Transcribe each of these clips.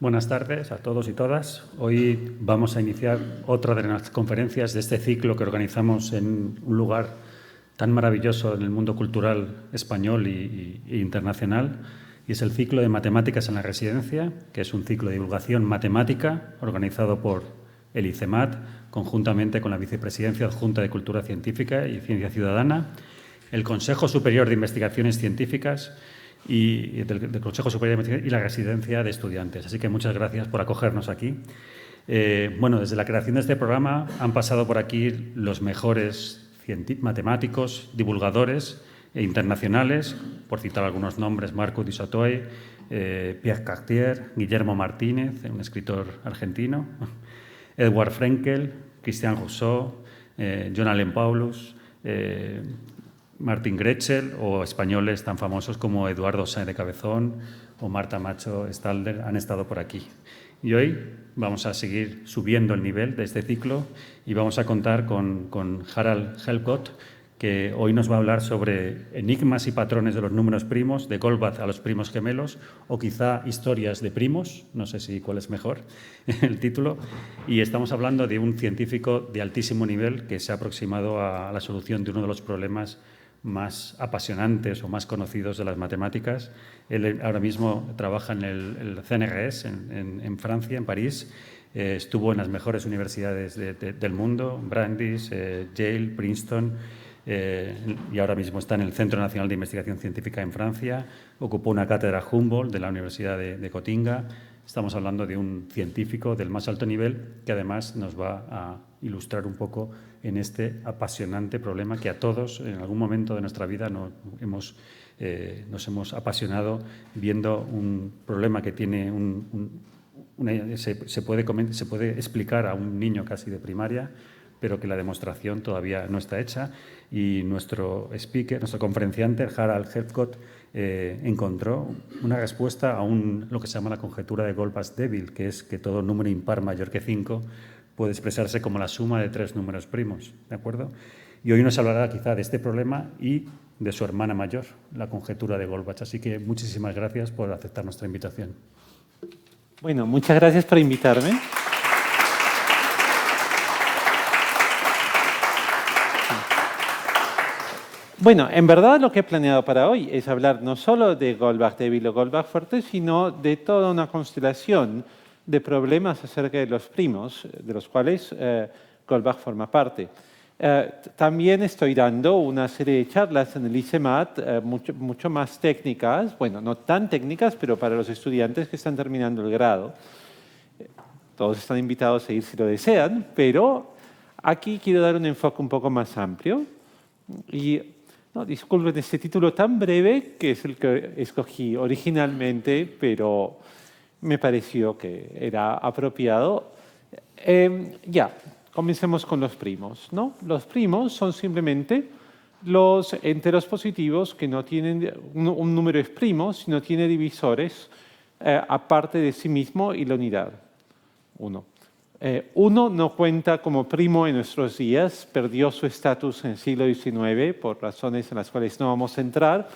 Buenas tardes a todos y todas. Hoy vamos a iniciar otra de las conferencias de este ciclo que organizamos en un lugar tan maravilloso en el mundo cultural español e internacional, y es el ciclo de Matemáticas en la Residencia, que es un ciclo de divulgación matemática organizado por el ICEMAT, conjuntamente con la Vicepresidencia Adjunta de Cultura Científica y Ciencia Ciudadana, el Consejo Superior de Investigaciones Científicas y del Consejo Superior de Investigación y la Residencia de Estudiantes. Así que muchas gracias por acogernos aquí. Bueno, desde la creación de este programa han pasado por aquí los mejores matemáticos, divulgadores internacionales, por citar algunos nombres: Marco Di Sotoy, Pierre Cartier, Guillermo Martínez, un escritor argentino, Edward Frenkel, Christian Rousseau, John Allen Paulus, Martín Gretschel, o españoles tan famosos como Eduardo Sáenz de Cabezón o Marta Macho Stalder han estado por aquí. Y hoy vamos a seguir subiendo el nivel de este ciclo y vamos a contar con Harald Helfgott, que hoy nos va a hablar sobre enigmas y patrones de los números primos, de Goldbach a los primos gemelos, o quizá historias de primos, no sé si cuál es mejor el título. Y estamos hablando de un científico de altísimo nivel que se ha aproximado a la solución de uno de los problemas más apasionantes o más conocidos de las matemáticas. Él ahora mismo trabaja en el CNRS en Francia, en París. Estuvo en las mejores universidades del mundo, Brandeis, Yale, Princeton, y ahora mismo está en el Centro Nacional de Investigación Científica en Francia. Ocupó una cátedra Humboldt de la Universidad de Gotinga. Estamos hablando de un científico del más alto nivel que además nos va a ilustrar un poco en este apasionante problema que a todos en algún momento de nuestra vida nos hemos apasionado viendo un problema que tiene se puede explicar a un niño casi de primaria, pero que la demostración todavía no está hecha. Y nuestro speaker, nuestro conferenciante, Harald Helfgott, encontró una respuesta a lo que se llama la conjetura de Goldbach-Devil, que es que todo número impar mayor que 5 puede expresarse como la suma de 3 números primos, ¿de acuerdo? Y hoy nos hablará quizá de este problema y de su hermana mayor, la conjetura de Goldbach. Así que muchísimas gracias por aceptar nuestra invitación. Bueno, muchas gracias por invitarme. Bueno, en verdad lo que he planeado para hoy es hablar no solo de Goldbach-Devil o Goldbach-Fuerte, sino de toda una constelación de problemas acerca de los primos, de los cuales Goldbach forma parte. También estoy dando una serie de charlas en el ICEMAT, mucho más técnicas, bueno, no tan técnicas, pero para los estudiantes que están terminando el grado. Todos están invitados a ir si lo desean, pero aquí quiero dar un enfoque un poco más amplio. Y no, disculpen este título tan breve, que es el que escogí originalmente, pero me pareció que era apropiado. Ya, comencemos con los primos, ¿no? Los primos son simplemente los enteros positivos que no tienen un número es primo, sino tiene divisores aparte de sí mismo y la unidad, 1. 1 no cuenta como primo en nuestros días, perdió su estatus en el siglo XIX por razones en las cuales no vamos a entrar,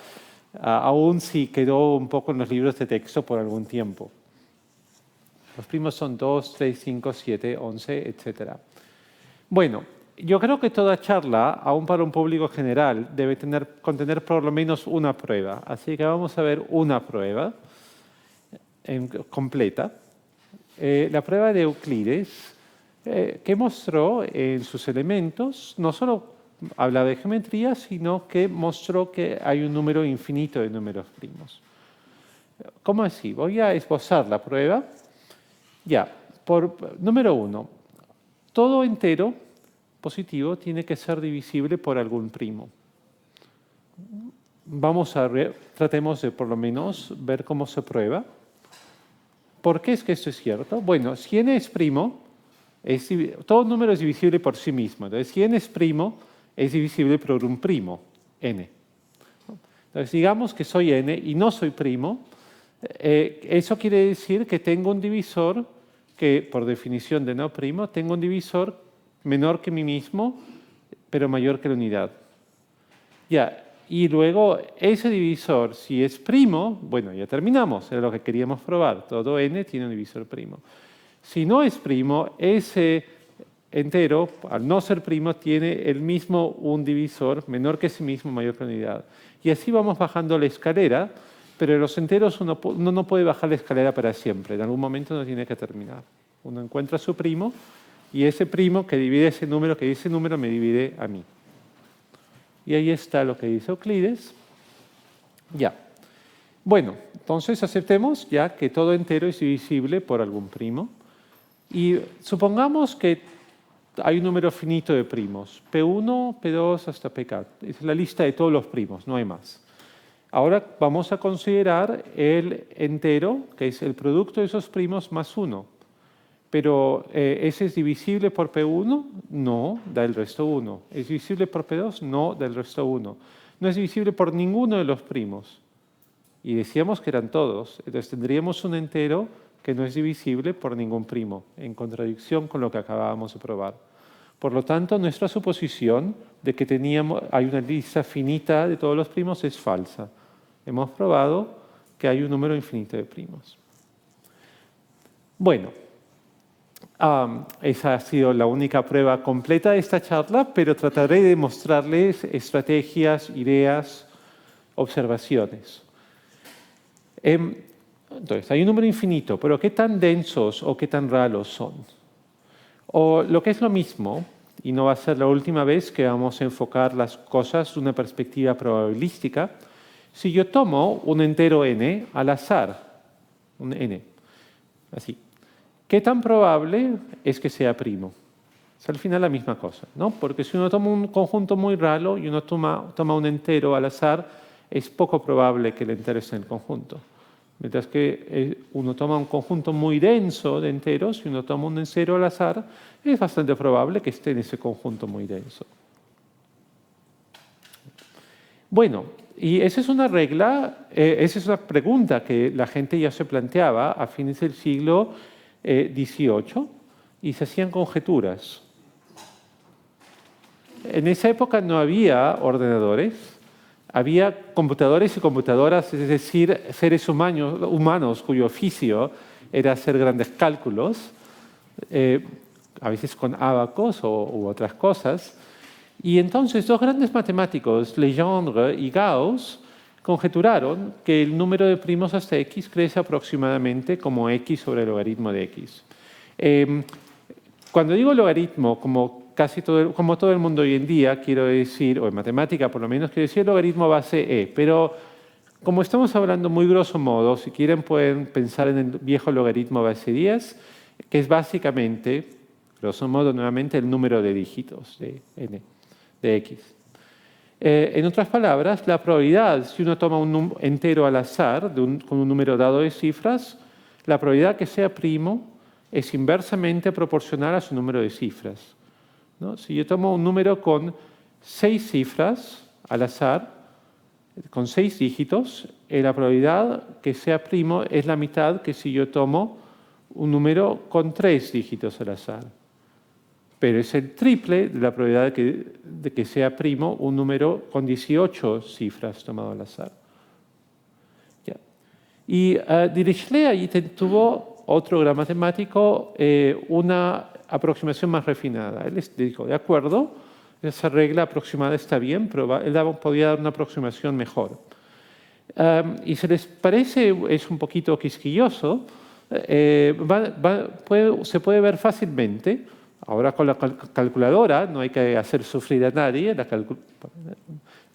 aún si quedó un poco en los libros de texto por algún tiempo. Los primos son 2, 3, 5, 7, 11, etc. Bueno, yo creo que toda charla, aún para un público general, debe contener por lo menos una prueba. Así que vamos a ver una prueba completa. La prueba de Euclides, que mostró en sus elementos, no solo habla de geometría, sino que mostró que hay un número infinito de números primos. ¿Cómo así? Voy a esbozar la prueba. Ya, número 1, todo entero positivo tiene que ser divisible por algún primo. Tratemos de por lo menos ver cómo se prueba. ¿Por qué es que esto es cierto? Bueno, si n es primo, todo número es divisible por sí mismo. Entonces, si n es primo, es divisible por un primo, n. Entonces, digamos que soy n y no soy primo. Eso quiere decir que tengo un divisor que, por definición de no primo, tengo un divisor menor que mí mismo, pero mayor que la unidad. Ya, Y luego ese divisor, si es primo, bueno, ya terminamos, era lo que queríamos probar. Todo n tiene un divisor primo. Si no es primo, ese entero, al no ser primo, tiene el mismo un divisor menor que sí mismo, mayor que la unidad. Y así vamos bajando la escalera, pero en los enteros uno no puede bajar la escalera para siempre. En algún momento uno tiene que terminar. Uno encuentra su primo y ese primo que divide ese número, que ese número me divide a mí. Y ahí está lo que dice Euclides. Ya. Bueno, entonces aceptemos ya que todo entero es divisible por algún primo. Y supongamos que hay un número finito de primos. P1, P2 hasta Pk. Es la lista de todos los primos, no hay más. Ahora vamos a considerar el entero, que es el producto de esos primos más 1. Pero, ¿ese es divisible por P1? No, da el resto 1. ¿Es divisible por P2? No, da el resto 1. No es divisible por ninguno de los primos. Y decíamos que eran todos. Entonces tendríamos un entero que no es divisible por ningún primo, en contradicción con lo que acabábamos de probar. Por lo tanto, nuestra suposición de que hay una lista finita de todos los primos es falsa. Hemos probado que hay un número infinito de primos. Bueno. Esa ha sido la única prueba completa de esta charla, pero trataré de mostrarles estrategias, ideas, observaciones. Entonces, hay un número infinito, pero ¿qué tan densos o qué tan raros son? O lo que es lo mismo, y no va a ser la última vez que vamos a enfocar las cosas de una perspectiva probabilística, si yo tomo un entero n al azar, un n, así, ¿qué tan probable es que sea primo? Es al final la misma cosa, ¿no? Porque si uno toma un conjunto muy raro y uno toma un entero al azar, es poco probable que el entero esté en el conjunto. Mientras que uno toma un conjunto muy denso de enteros y uno toma un entero al azar, es bastante probable que esté en ese conjunto muy denso. Bueno, y esa es una regla, esa es una pregunta que la gente ya se planteaba a fines del siglo XVIII y se hacían conjeturas. En esa época no había ordenadores, había computadores y computadoras, es decir, seres humanos cuyo oficio era hacer grandes cálculos, a veces con ábacos u otras cosas. Y entonces dos grandes matemáticos, Legendre y Gauss, conjeturaron que el número de primos hasta x crece aproximadamente como x sobre el logaritmo de x. Cuando digo logaritmo, como todo el mundo hoy en día, quiero decir, o en matemática por lo menos, quiero decir logaritmo base e. Pero como estamos hablando muy grosso modo, si quieren pueden pensar en el viejo logaritmo base 10, que es básicamente, grosso modo nuevamente, el número de dígitos de n, de x. En otras palabras, la probabilidad, si uno toma un entero al azar con un número dado de cifras, la probabilidad que sea primo es inversamente proporcional a su número de cifras, ¿no? Si yo tomo un número con 6 cifras al azar, con 6 dígitos, la probabilidad que sea primo es la mitad que si yo tomo un número con 3 dígitos al azar. Pero es el triple de la probabilidad de que sea primo un número con 18 cifras tomado al azar. Ya. Y Dirichlet allí tuvo otro gran matemático, una aproximación más refinada. Él les dijo, de acuerdo, esa regla aproximada está bien, pero él podía dar una aproximación mejor. Y se les parece, es un poquito quisquilloso, se puede ver fácilmente. Ahora con la calculadora no hay que hacer sufrir a nadie. La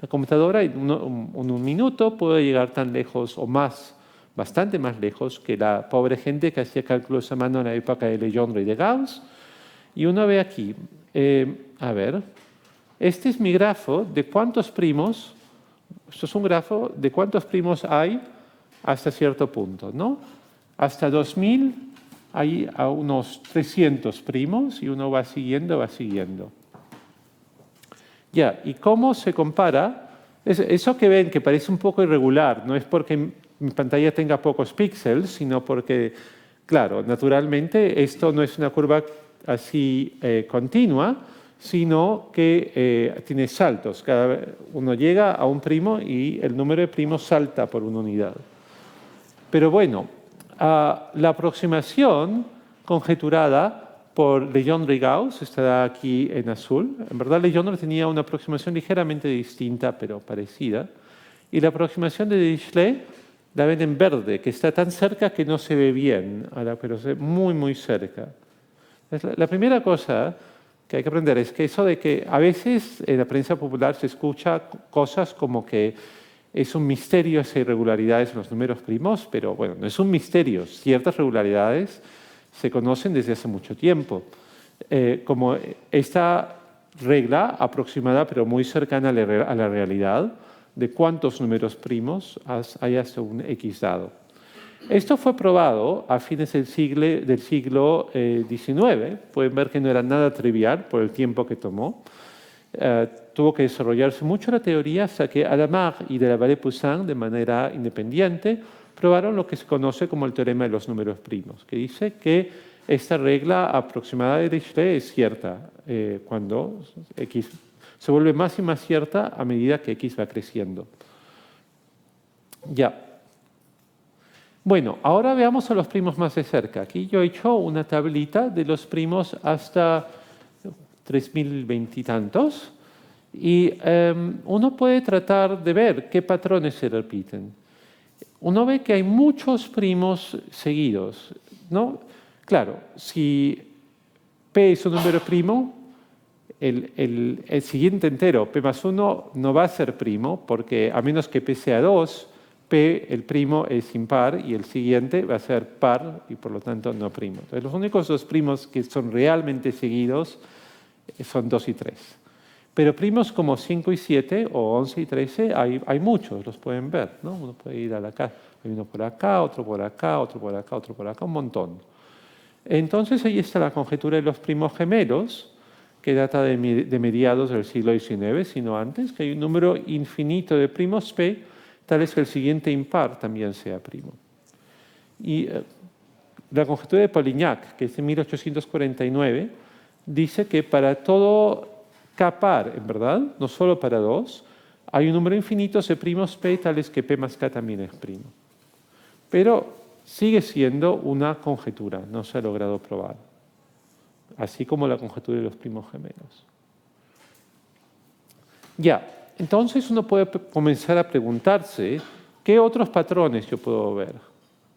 computadora en un minuto puede llegar tan lejos o más, bastante más lejos que la pobre gente que hacía cálculos a mano en la época de Legendre y de Gauss. Y uno ve aquí, a ver, este es mi grafo de cuántos primos, esto es un grafo de cuántos primos hay hasta cierto punto, ¿no? Hasta 2000 hay a unos 300 primos y uno va siguiendo. Ya, ¿y cómo se compara? Eso que ven que parece un poco irregular, no es porque mi pantalla tenga pocos píxeles, sino porque, claro, naturalmente esto no es una curva así continua, sino que tiene saltos. Cada vez uno llega a un primo y el número de primos salta por una unidad. Pero bueno, la aproximación conjeturada por Legendre-Gauss estará aquí en azul. En verdad, Legendre tenía una aproximación ligeramente distinta, pero parecida. Y la aproximación de Dirichlet la ven en verde, que está tan cerca que no se ve bien, pero se ve muy, muy cerca. La primera cosa que hay que aprender es que eso de que a veces en la prensa popular se escucha cosas como que es un misterio esas irregularidades en los números primos, pero bueno, no es un misterio. Ciertas regularidades se conocen desde hace mucho tiempo. Como esta regla aproximada, pero muy cercana a la realidad, de cuántos números primos hay hasta un X dado. Esto fue probado a fines del siglo XIX. Pueden ver que no era nada trivial por el tiempo que tomó. Tuvo que desarrollarse mucho la teoría hasta que Hadamard y de la Vallée-Poussin, de manera independiente, probaron lo que se conoce como el teorema de los números primos, que dice que esta regla aproximada de Dirichlet es cierta cuando X se vuelve más y más cierta a medida que X va creciendo. Ya. Bueno, ahora veamos a los primos más de cerca. Aquí yo he hecho una tablita de los primos hasta 3020 y tantos. Y uno puede tratar de ver qué patrones se repiten. Uno ve que hay muchos primos seguidos, ¿no? Claro, si P es un número primo, el siguiente entero, P más 1, no va a ser primo, porque a menos que P sea 2, P, el primo, es impar y el siguiente va a ser par y por lo tanto no primo. Entonces, los únicos dos primos que son realmente seguidos son 2 y 3. Pero primos como 5 y 7 o 11 y 13 hay muchos, los pueden ver, ¿no? Uno puede ir a la casa, hay uno por acá, otro por acá, otro por acá, otro por acá, un montón. Entonces ahí está la conjetura de los primos gemelos, que data de mediados del siglo XIX, sino antes, que hay un número infinito de primos P, tal vez que el siguiente impar también sea primo. Y la conjetura de Polignac, que es de 1849, dice que para todo K par, en verdad, no solo para 2, hay un número infinito de primos P tales que P más K también es primo. Pero sigue siendo una conjetura, no se ha logrado probar. Así como la conjetura de los primos gemelos. Ya, entonces uno puede comenzar a preguntarse qué otros patrones yo puedo ver,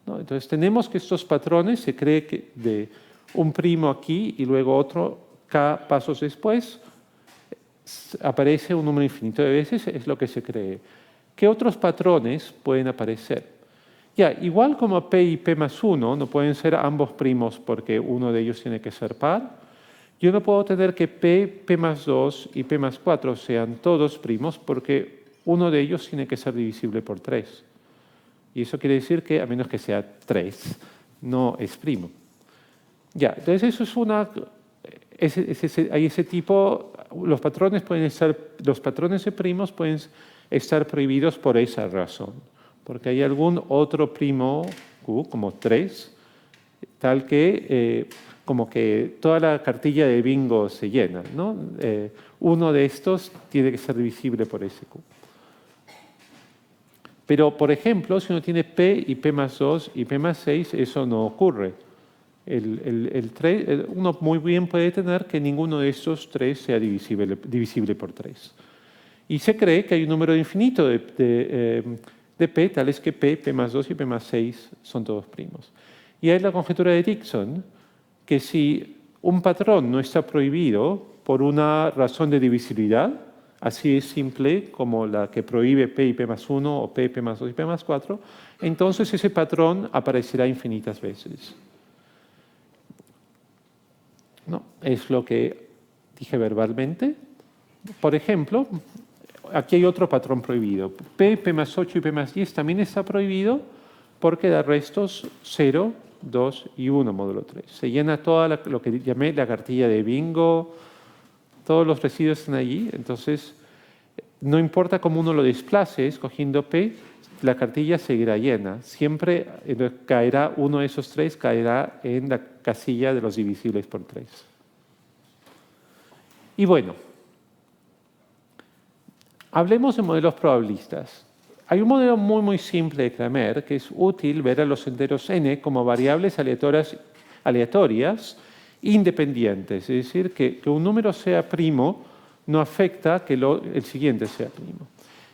¿no? Entonces tenemos que estos patrones se cree que de un primo aquí y luego otro K pasos después aparece un número infinito de veces, es lo que se cree. ¿Qué otros patrones pueden aparecer? Ya, igual como P y P más 1 no pueden ser ambos primos porque uno de ellos tiene que ser par, yo no puedo tener que P, P más 2 y P más 4 sean todos primos porque uno de ellos tiene que ser divisible por 3. Y eso quiere decir que, a menos que sea 3, no es primo. Ya, entonces eso es una... hay ese tipo, los patrones de primos pueden estar prohibidos por esa razón, porque hay algún otro primo Q, como 3, tal que como que toda la cartilla de bingo se llena, ¿no? Uno de estos tiene que ser divisible por ese Q. Pero, por ejemplo, si uno tiene P y P más 2 y P más 6, eso no ocurre. Uno muy bien puede tener que ninguno de estos 3 sea divisible por 3. Y se cree que hay un número infinito de P, tales que P, P más 2 y P más 6 son todos primos. Y hay la conjetura de Dickson, que si un patrón no está prohibido por una razón de divisibilidad, así es simple como la que prohíbe P y P más 1 o P, P más 2 y P más 4, entonces ese patrón aparecerá infinitas veces. No, es lo que dije verbalmente. Por ejemplo, aquí hay otro patrón prohibido. P, P más 8 y P más 10 también está prohibido porque da restos 0, 2 y 1 módulo 3. Se llena toda lo que llamé la cartilla de bingo, todos los residuos están allí, entonces no importa cómo uno lo desplace, escogiendo P, la cartilla seguirá llena. Siempre caerá uno de esos 3, caerá en la casilla de los divisibles por 3. Y bueno, hablemos de modelos probabilistas. Hay un modelo muy simple de Cramer que es útil ver a los enteros n como variables aleatorias independientes. Es decir, que un número sea primo no afecta que el siguiente sea primo.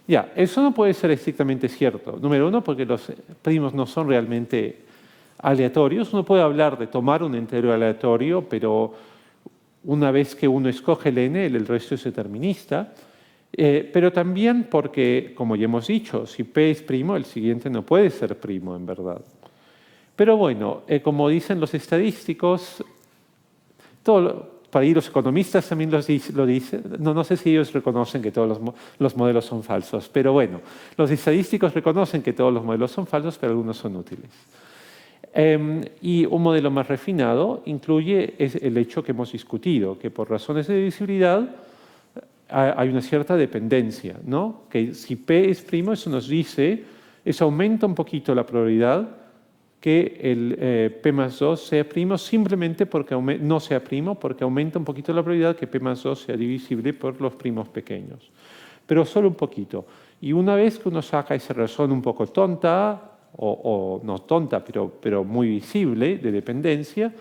Ya, eso no puede ser estrictamente cierto. Número uno, porque los primos no son realmente aleatorios. Uno puede hablar de tomar un entero aleatorio, pero una vez que uno escoge el n, el resto es determinista. Pero también porque, como ya hemos dicho, si p es primo, el siguiente no puede ser primo, en verdad. Pero bueno, como dicen los estadísticos, para ahí los economistas también lo dicen, no sé si ellos reconocen que todos los modelos son falsos, pero bueno, los estadísticos reconocen que todos los modelos son falsos, pero algunos son útiles. Y un modelo más refinado incluye el hecho que hemos discutido, que por razones de divisibilidad hay una cierta dependencia, ¿no? Que si P es primo, eso nos dice, eso aumenta un poquito la probabilidad que el P más 2 sea primo, simplemente porque no sea primo, porque aumenta un poquito la probabilidad que P más 2 sea divisible por los primos pequeños. Pero solo un poquito. Y una vez que uno saca esa razón un poco tonta, o no tonta, pero muy visible, de dependencia,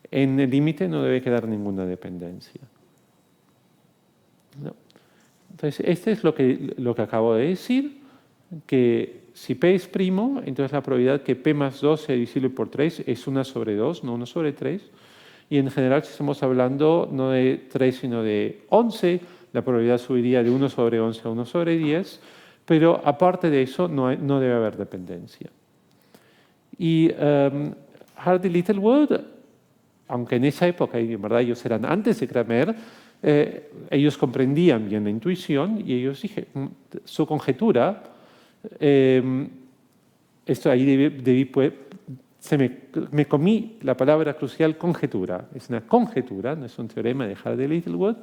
en el límite no debe quedar ninguna dependencia. No. Entonces, este es lo que acabo de decir, que si P es primo, entonces la probabilidad que P más 2 sea divisible por 3 es 1 sobre 2, no 1 sobre 3. Y en general, si estamos hablando no de 3, sino de 11, la probabilidad subiría de 1 sobre 11 a 1 sobre 10, pero aparte de eso no debe haber dependencia. Y Hardy y Littlewood, aunque en esa época, y en verdad ellos eran antes de Cramer, ellos comprendían bien la intuición y ellos dijeron, su conjetura, esto ahí me comí la palabra crucial conjetura. Es una conjetura, no es un teorema de Hardy y Littlewood,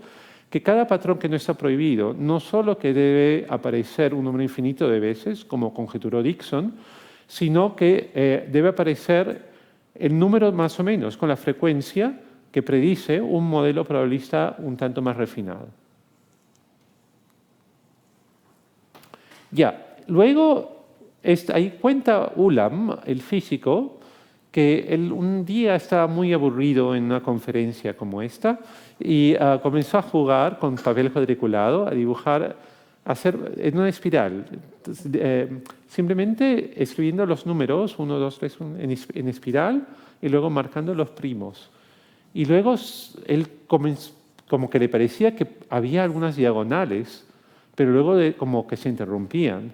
que cada patrón que no está prohibido, no solo que debe aparecer un número infinito de veces, como conjeturó Dixon, sino que debe aparecer el número más o menos con la frecuencia que predice un modelo probabilista un tanto más refinado. Ya, luego ahí cuenta Ulam, el físico, que él un día estaba muy aburrido en una conferencia como esta y comenzó a jugar con papel cuadriculado, a dibujar, a hacer en una espiral, simplemente escribiendo los números 1, 2, 3 en espiral y luego marcando los primos. Y luego él como que le parecía que había algunas diagonales, pero luego como que se interrumpían.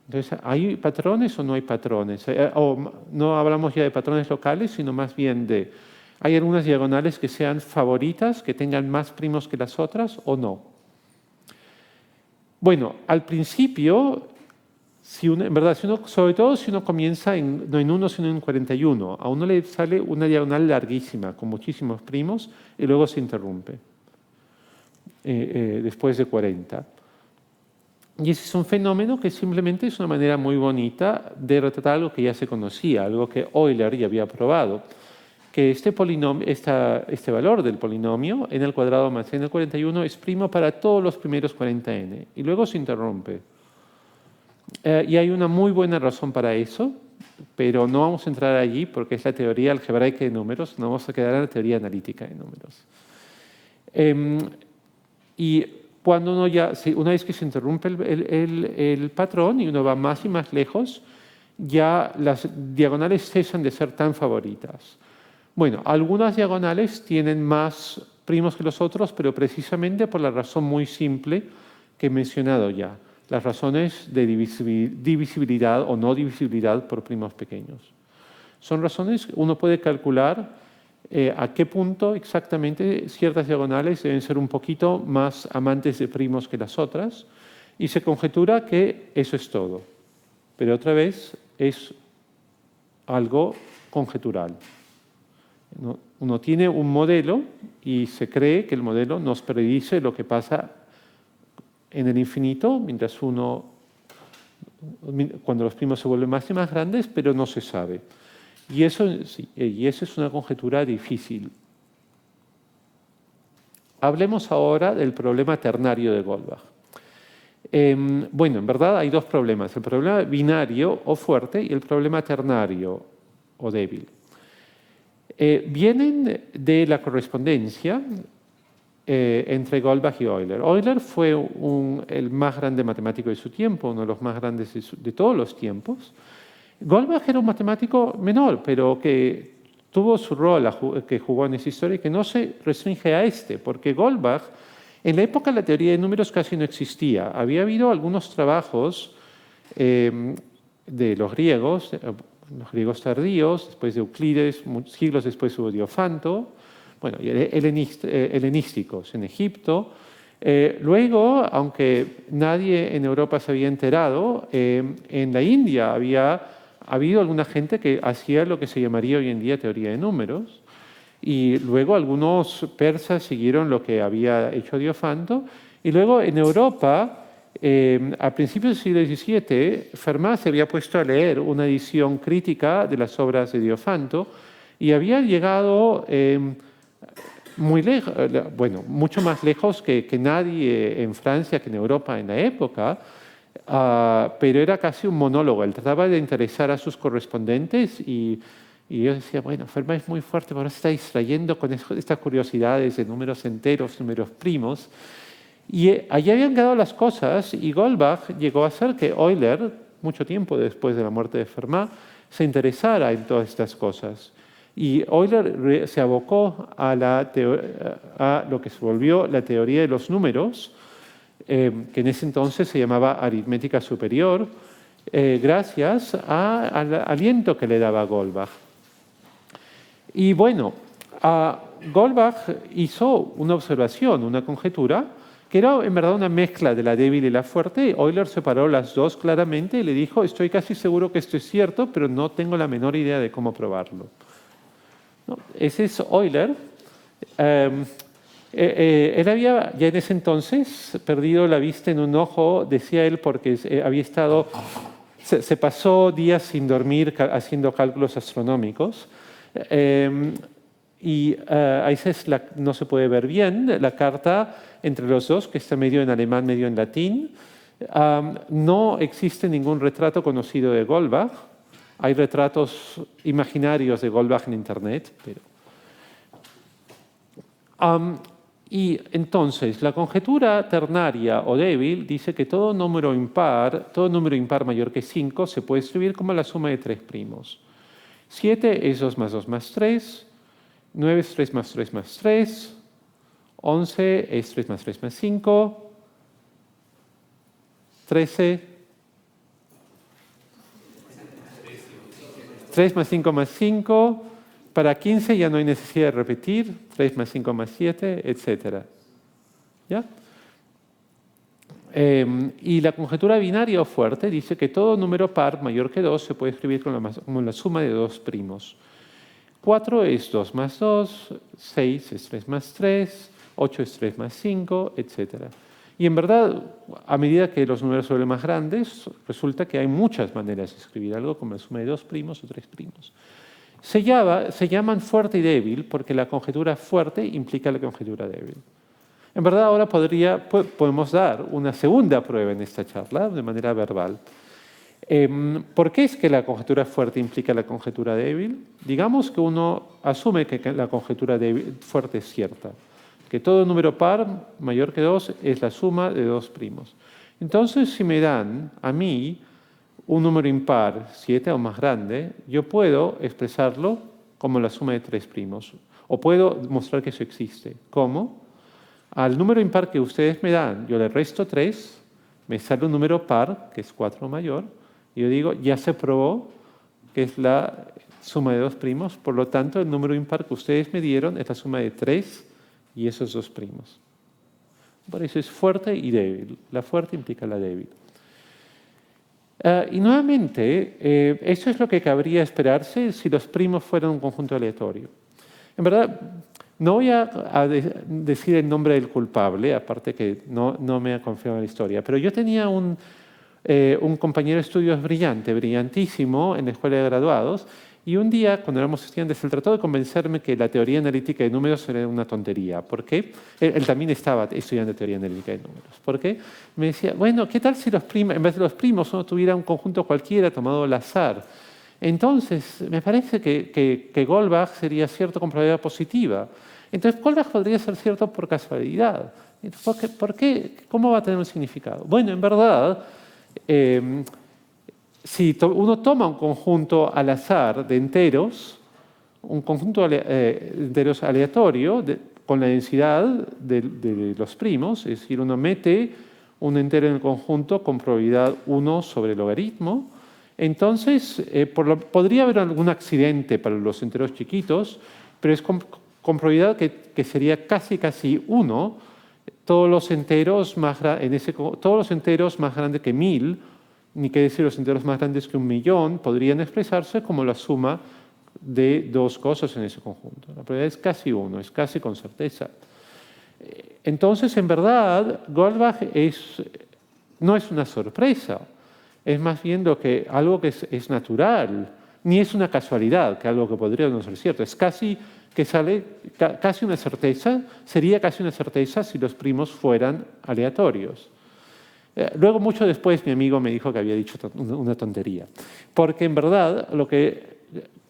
Entonces, ¿hay patrones o no hay patrones? O no hablamos ya de patrones locales, sino más bien de, ¿hay algunas diagonales que sean favoritas, que tengan más primos que las otras o no? Bueno, al principio, en verdad, sobre todo si uno comienza no en 1, sino en 41, a uno le sale una diagonal larguísima, con muchísimos primos, y luego se interrumpe, después de 40. Y ese es un fenómeno que simplemente es una manera muy bonita de retratar algo que ya se conocía, algo que Euler ya había probado, que este valor del polinomio n al cuadrado más n al 41 es primo para todos los primeros 40n, y luego se interrumpe. Y hay una muy buena razón para eso, pero no vamos a entrar allí porque es la teoría algebraica de números, no vamos a quedar en la teoría analítica de números. Y cuando una vez que se interrumpe el patrón y uno va más y más lejos, ya las diagonales cesan de ser tan favoritas. Bueno, algunas diagonales tienen más primos que los otros, pero precisamente por la razón muy simple que he mencionado ya, las razones de divisibilidad o no divisibilidad por primos pequeños. Son razones que uno puede calcular a qué punto exactamente ciertas diagonales deben ser un poquito más amantes de primos que las otras, y se conjetura que eso es todo. Pero otra vez es algo conjetural. Uno tiene un modelo y se cree que el modelo nos predice lo que pasa en el infinito, cuando los primos se vuelven más y más grandes, pero no se sabe. Y eso es una conjetura difícil. hablemos ahora del problema ternario de Goldbach. Bueno, en verdad hay dos problemas, el problema binario o fuerte y el problema ternario o débil. Vienen de la correspondencia entre Goldbach y Euler. Euler fue el más grande matemático de su tiempo, uno de los más grandes de todos los tiempos. Goldbach era un matemático menor, pero que tuvo su rol que jugó en esa historia y que no se restringe a porque Goldbach, en la época la teoría de números casi no existía. Había habido algunos trabajos de los griegos tardíos, después de Euclides, siglos después hubo Diofanto, bueno, helenísticos en Egipto. Luego, aunque nadie en Europa se había enterado, en la India había habido alguna gente que hacía lo que se llamaría hoy en día teoría de números, y luego algunos persas siguieron lo que había hecho Diofanto, y luego en Europa, a principios del siglo XVII, Fermat se había puesto a leer una edición crítica de las obras de Diofanto y había llegado muy lejos, bueno, mucho más lejos que nadie en Francia, que en Europa en la época, pero era casi un monólogo. Él trataba de interesar a sus correspondentes y yo decía, bueno, Fermat es muy fuerte, pero ahora se está distrayendo con estas curiosidades de números enteros, números primos. Y allí habían quedado las cosas y Goldbach llegó a hacer que Euler, mucho tiempo después de la muerte de Fermat, se interesara en todas estas cosas. Y Euler se abocó a lo que se volvió la teoría de los números, que en ese entonces se llamaba aritmética superior, gracias al aliento que le daba Goldbach. Y bueno, Goldbach hizo una observación, una conjetura, que era en verdad una mezcla de la débil y la fuerte. Euler separó las dos claramente y le dijo, estoy casi seguro que esto es cierto, pero no tengo la menor idea de cómo probarlo. ¿No? Ese es Euler. Él había ya en ese entonces perdido la vista en un ojo, decía él, porque había estado, se pasó días sin dormir haciendo cálculos astronómicos. Y ahí no se puede ver bien la carta entre los dos, que está medio en alemán, medio en latín. No existe ningún retrato conocido de Goldbach. Hay retratos imaginarios de Goldbach en Internet. Y entonces, la conjetura ternaria o débil dice que todo número impar mayor que 5 se puede escribir como la suma de 3 primos. 7 es 2 más 2 más 3, 9 es 3 más 3 más 3, 11 es 3 más 3 más 5, 13, 3 más 5 más 5, para 15 ya no hay necesidad de repetir, 3 más 5 más 7, etc. ¿Ya? Y la conjetura binaria o fuerte dice que todo número par mayor que 2 se puede escribir como la suma de 2 primos. 4 es 2 más 2, 6 es 3 más 3, 8 es 3 más 5, etc. Y en verdad, a medida que los números se vuelven más grandes, resulta que hay muchas maneras de escribir algo como la suma de 2 primos o 3 primos. Se llaman fuerte y débil porque la conjetura fuerte implica la conjetura débil. En verdad, ahora podemos dar una segunda prueba en esta charla, de manera verbal. ¿Por qué es que la conjetura fuerte implica la conjetura débil? Digamos que uno asume que la conjetura fuerte es cierta, que todo número par mayor que 2 es la suma de 2 primos. Entonces, si me dan a mí un número impar 7 o más grande, yo puedo expresarlo como la suma de 3 primos, o puedo mostrar que eso existe. ¿Cómo? Al número impar que ustedes me dan, yo le resto 3, me sale un número par, que es 4 mayor, y yo digo, ya se probó que es la suma de 2 primos, por lo tanto, el número impar que ustedes me dieron es la suma de 3 y esos 2 primos. Por eso es fuerte y débil. La fuerte implica la débil. Y nuevamente, eso es lo que cabría esperarse si los primos fueran un conjunto aleatorio. En verdad, no voy a decir el nombre del culpable, aparte que no me ha confiado en la historia, pero yo tenía un compañero de estudios brillantísimo en la escuela de graduados, Y un día, cuando éramos estudiantes, él trató de convencerme que la teoría analítica de números era una tontería. ¿Por qué? Él también estaba estudiando teoría analítica de números. ¿Por qué? Me decía, bueno, ¿qué tal si en vez de los primos uno tuviera un conjunto cualquiera tomado al azar? Entonces, me parece que Goldbach sería cierto con probabilidad positiva. Entonces, Goldbach podría ser cierto por casualidad. ¿Por qué? ¿Cómo va a tener un significado? Bueno, en verdad, si uno toma un conjunto al azar de enteros, un conjunto de enteros aleatorio, con la densidad de los primos, es decir, uno mete un entero en el conjunto con probabilidad 1 sobre el logaritmo, entonces podría haber algún accidente para los enteros chiquitos, pero es con probabilidad que sería casi 1, todos los enteros más grandes que 1000, ni qué decir los enteros más grandes que 1.000.000, podrían expresarse como la suma de dos cosas en ese conjunto. La probabilidad es casi 1, es casi con certeza. Entonces, en verdad, Goldbach no es una sorpresa, es más bien algo que es natural, ni es una casualidad, que algo que podría no ser cierto. Es casi una certeza, sería casi una certeza si los primos fueran aleatorios. Luego, mucho después, mi amigo me dijo que había dicho una tontería, porque en verdad,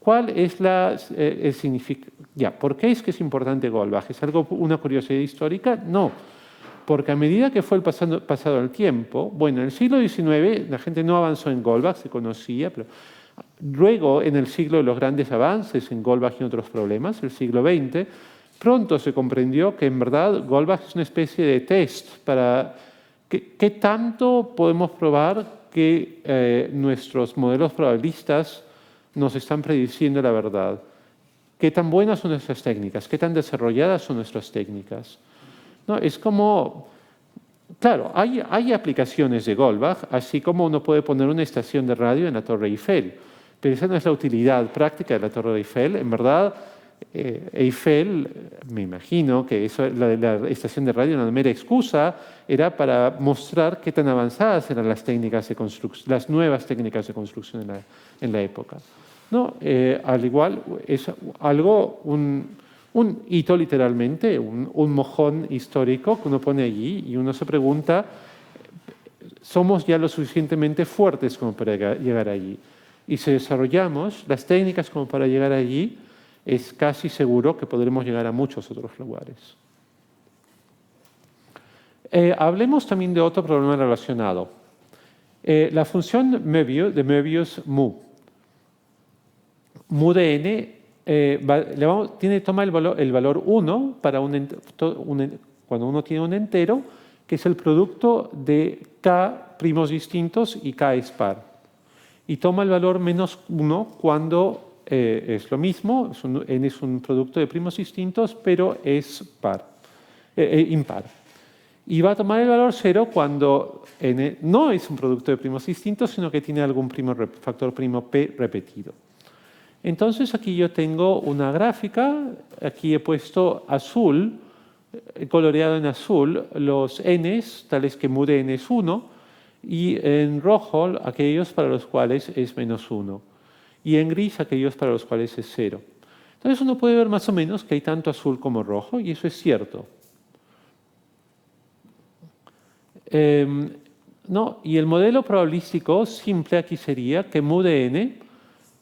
¿cuál es el significado? ¿Por qué es que es importante Goldbach? ¿Es una curiosidad histórica? No, porque a medida que fue pasado el tiempo, bueno, en el siglo XIX la gente no avanzó en Goldbach, se conocía, pero luego en el siglo de los grandes avances en Goldbach y otros problemas, el siglo XX, pronto se comprendió que en verdad Goldbach es una especie de test para qué tanto podemos probar que nuestros modelos probabilistas nos están prediciendo la verdad. ¿Qué tan buenas son nuestras técnicas? ¿Qué tan desarrolladas son nuestras técnicas? ¿No? Es como, claro, hay aplicaciones de Goldbach, así como uno puede poner una estación de radio en la Torre Eiffel, pero esa no es la utilidad práctica de la Torre Eiffel. En verdad, Eiffel, me imagino que la estación de radio, una mera excusa, era para mostrar qué tan avanzadas eran las nuevas técnicas de construcción en la época. ¿No? Al igual, es un hito literalmente, un mojón histórico que uno pone allí y uno se pregunta, ¿somos ya lo suficientemente fuertes como para llegar allí? Y si desarrollamos las técnicas como para llegar allí, es casi seguro que podremos llegar a muchos otros lugares. Hablemos también de otro problema relacionado. La función de Möbius mu. Mu de n toma el valor 1 para cuando uno tiene un entero, que es el producto de k primos distintos y k es par. Y toma el valor menos 1 cuando es lo mismo, n es un producto de primos distintos, pero es impar. Y va a tomar el valor 0 cuando n no es un producto de primos distintos, sino que tiene algún factor primo p repetido. Entonces aquí yo tengo una gráfica, aquí he puesto azul, he coloreado en azul los n's, tales que mu de n es 1, y en rojo aquellos para los cuales es menos 1, y en gris aquellos para los cuales es 0. Entonces uno puede ver más o menos que hay tanto azul como rojo, y eso es cierto. Y el modelo probabilístico simple aquí sería que mu de n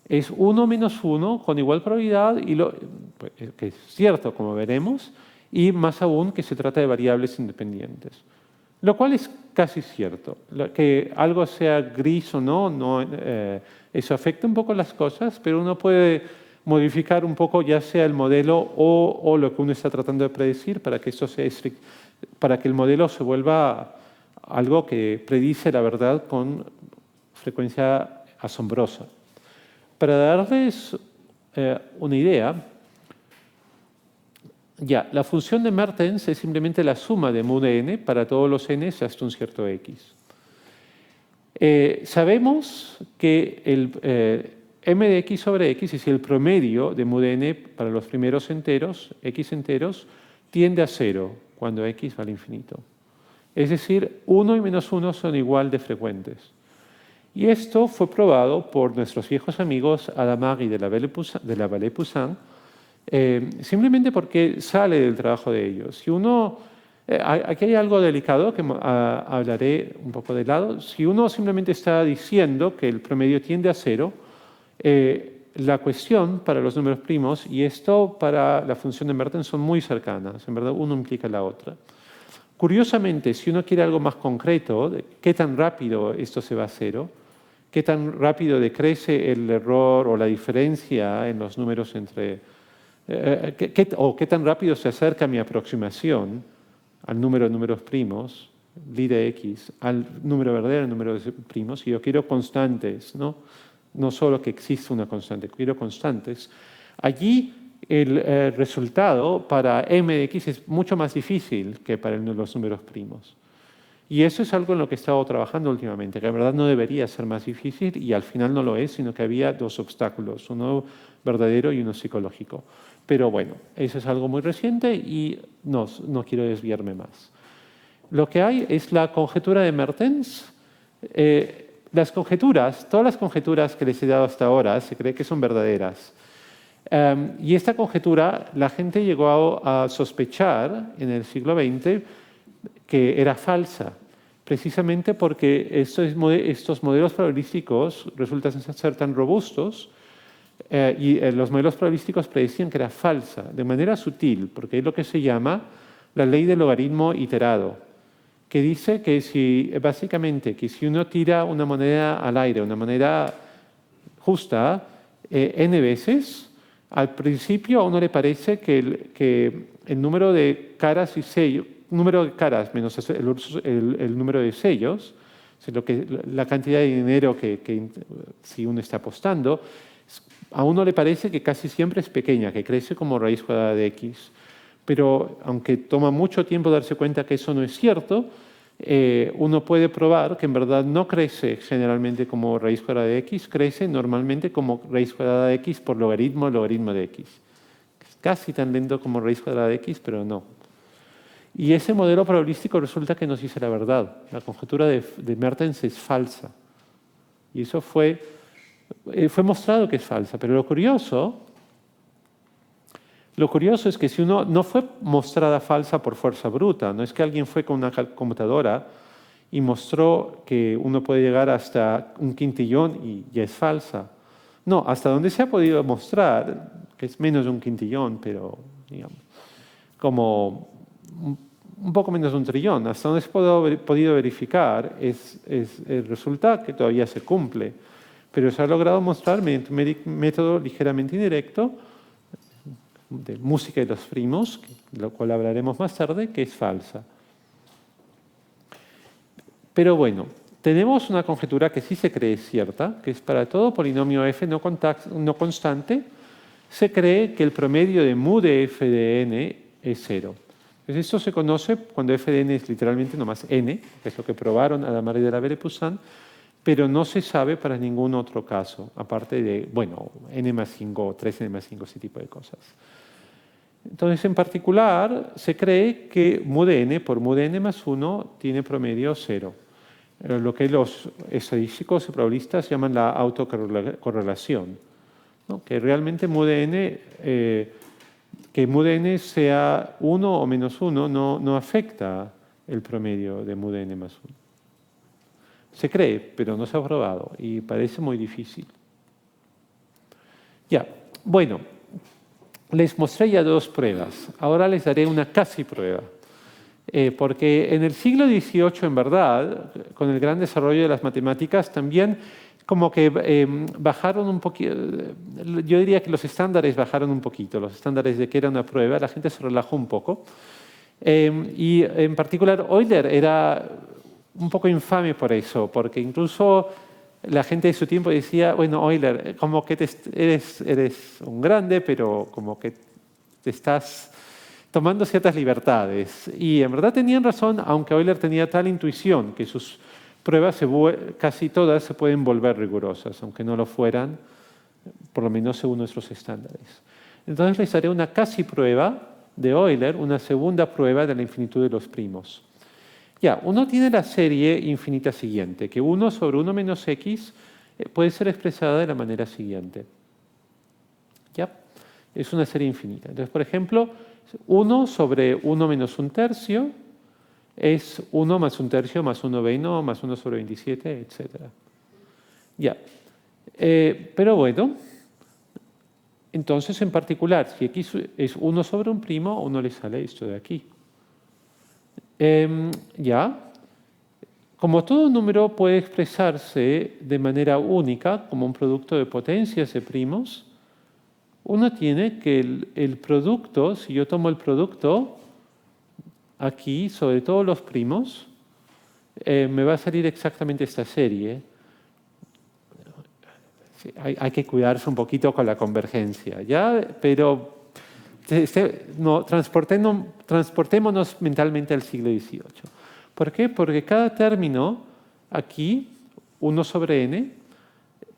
es 1 menos 1 con igual probabilidad, que es cierto, como veremos, y más aún que se trata de variables independientes. Lo cual es casi cierto. Que algo sea gris o no eso afecta un poco las cosas, pero uno puede modificar un poco ya sea el modelo o lo que uno está tratando de predecir para que el modelo se vuelva algo que predice la verdad con frecuencia asombrosa. Para darles una idea, la función de Mertens es simplemente la suma de mu de n para todos los n hasta un cierto x. Sabemos que el m de x sobre x, es decir, el promedio de mu de n para los primeros enteros, x enteros, tiende a 0 cuando x va al infinito. Es decir, 1 y menos 1 son igual de frecuentes. Y esto fue probado por nuestros viejos amigos Adamari de la Vallée-Poussin, simplemente porque sale del trabajo de ellos. Si aquí hay algo delicado que hablaré un poco de lado. Si uno simplemente está diciendo que el promedio tiende a 0, la cuestión para los números primos y esto para la función de Mertens son muy cercanas. En verdad, uno implica la otra. Curiosamente, si uno quiere algo más concreto, de qué tan rápido esto se va a 0, qué tan rápido decrece el error o la diferencia en los números entre... o qué tan rápido se acerca mi aproximación al número de números primos, Lie de X, al número verdadero, al número de primos, y yo quiero constantes, no solo que exista una constante, quiero constantes. Allí el resultado para m de x es mucho más difícil que para los números primos. Y eso es algo en lo que he estado trabajando últimamente, que en verdad no debería ser más difícil y al final no lo es, sino que había dos obstáculos, uno verdadero y uno psicológico. Pero bueno, eso es algo muy reciente y no quiero desviarme más. Lo que hay es la conjetura de Mertens. Las conjeturas, todas las conjeturas que les he dado hasta ahora, se cree que son verdaderas. Y esta conjetura, la gente llegó a sospechar en el siglo XX que era falsa, precisamente porque estos modelos probabilísticos resultan ser tan robustos y los modelos probabilísticos predecían que era falsa, de manera sutil, porque es lo que se llama la ley del logaritmo iterado, que dice que básicamente que si uno tira una moneda al aire, una moneda justa, n veces, al principio a uno le parece que el número de caras y sellos, número de caras menos el número de sellos, la cantidad de dinero que si uno está apostando, a uno le parece que casi siempre es pequeña, que crece como raíz cuadrada de x. Pero aunque toma mucho tiempo darse cuenta que eso no es cierto, uno puede probar que en verdad no crece generalmente como raíz cuadrada de x, crece normalmente como raíz cuadrada de x por logaritmo de x. Es casi tan lento como raíz cuadrada de x, pero no. Y ese modelo probabilístico resulta que nos dice la verdad. La conjetura de Mertens es falsa. Y eso fue mostrado que es falsa. Pero lo curioso es que si uno no fue mostrada falsa por fuerza bruta, no es que alguien fue con una computadora y mostró que uno puede llegar hasta un quintillón y ya es falsa. No, hasta donde se ha podido mostrar, que es menos de un quintillón, pero digamos, como un poco menos de un trillón, hasta donde se ha podido verificar resulta que todavía se cumple, pero se ha logrado mostrar mediante un método ligeramente indirecto de música de los primos, lo cual hablaremos más tarde, que es falsa. Pero bueno, tenemos una conjetura que sí se cree cierta, que es para todo polinomio f no constante, se cree que el promedio de mu de f de n es 0. Entonces, esto se conoce cuando f de n es literalmente nomás n, que es lo que probaron Adamari de la Vallée-Poussin, pero no se sabe para ningún otro caso, aparte de, bueno, n más 5, 3n más 5, ese tipo de cosas. Entonces, en particular, se cree que mu de n por mu de n más 1 tiene promedio 0. Lo que los estadísticos y probabilistas llaman la autocorrelación, ¿no? Que realmente que mu de n sea 1 o menos 1 no afecta el promedio de mu de n más 1. Se cree, pero no se ha probado y parece muy difícil. Ya, bueno, les mostré ya dos pruebas. Ahora les daré una casi prueba. Porque en el siglo XVIII, en verdad, con el gran desarrollo de las matemáticas, también como que bajaron un poquito, yo diría que los estándares bajaron un poquito, los estándares de que era una prueba, la gente se relajó un poco. Y en particular Euler era un poco infame por eso, porque incluso la gente de su tiempo decía, bueno, Euler, como que eres un grande, pero como que te estás tomando ciertas libertades. Y en verdad tenían razón, aunque Euler tenía tal intuición que sus pruebas casi todas se pueden volver rigurosas, aunque no lo fueran, por lo menos según nuestros estándares. Entonces les haré una casi prueba de Euler, una segunda prueba de la infinitud de los primos. Ya, uno tiene la serie infinita siguiente, que 1 sobre 1 menos x puede ser expresada de la manera siguiente. ¿Ya? Es una serie infinita. Entonces, por ejemplo, 1 sobre 1 menos 1/3 es 1 más 1/3 más 1/20 más 1 sobre 27, etc. Ya. Pero bueno, entonces en particular, si x es 1 sobre un primo, uno le sale esto de aquí. Ya. Como todo número puede expresarse de manera única como un producto de potencias de primos, uno tiene que el producto, si yo tomo el producto aquí sobre todos los primos, me va a salir exactamente esta serie. Sí, hay que cuidarse un poquito con la convergencia, ¿ya? Pero no, transportémonos mentalmente al siglo XVIII. ¿Por qué? Porque cada término aquí, 1 sobre n,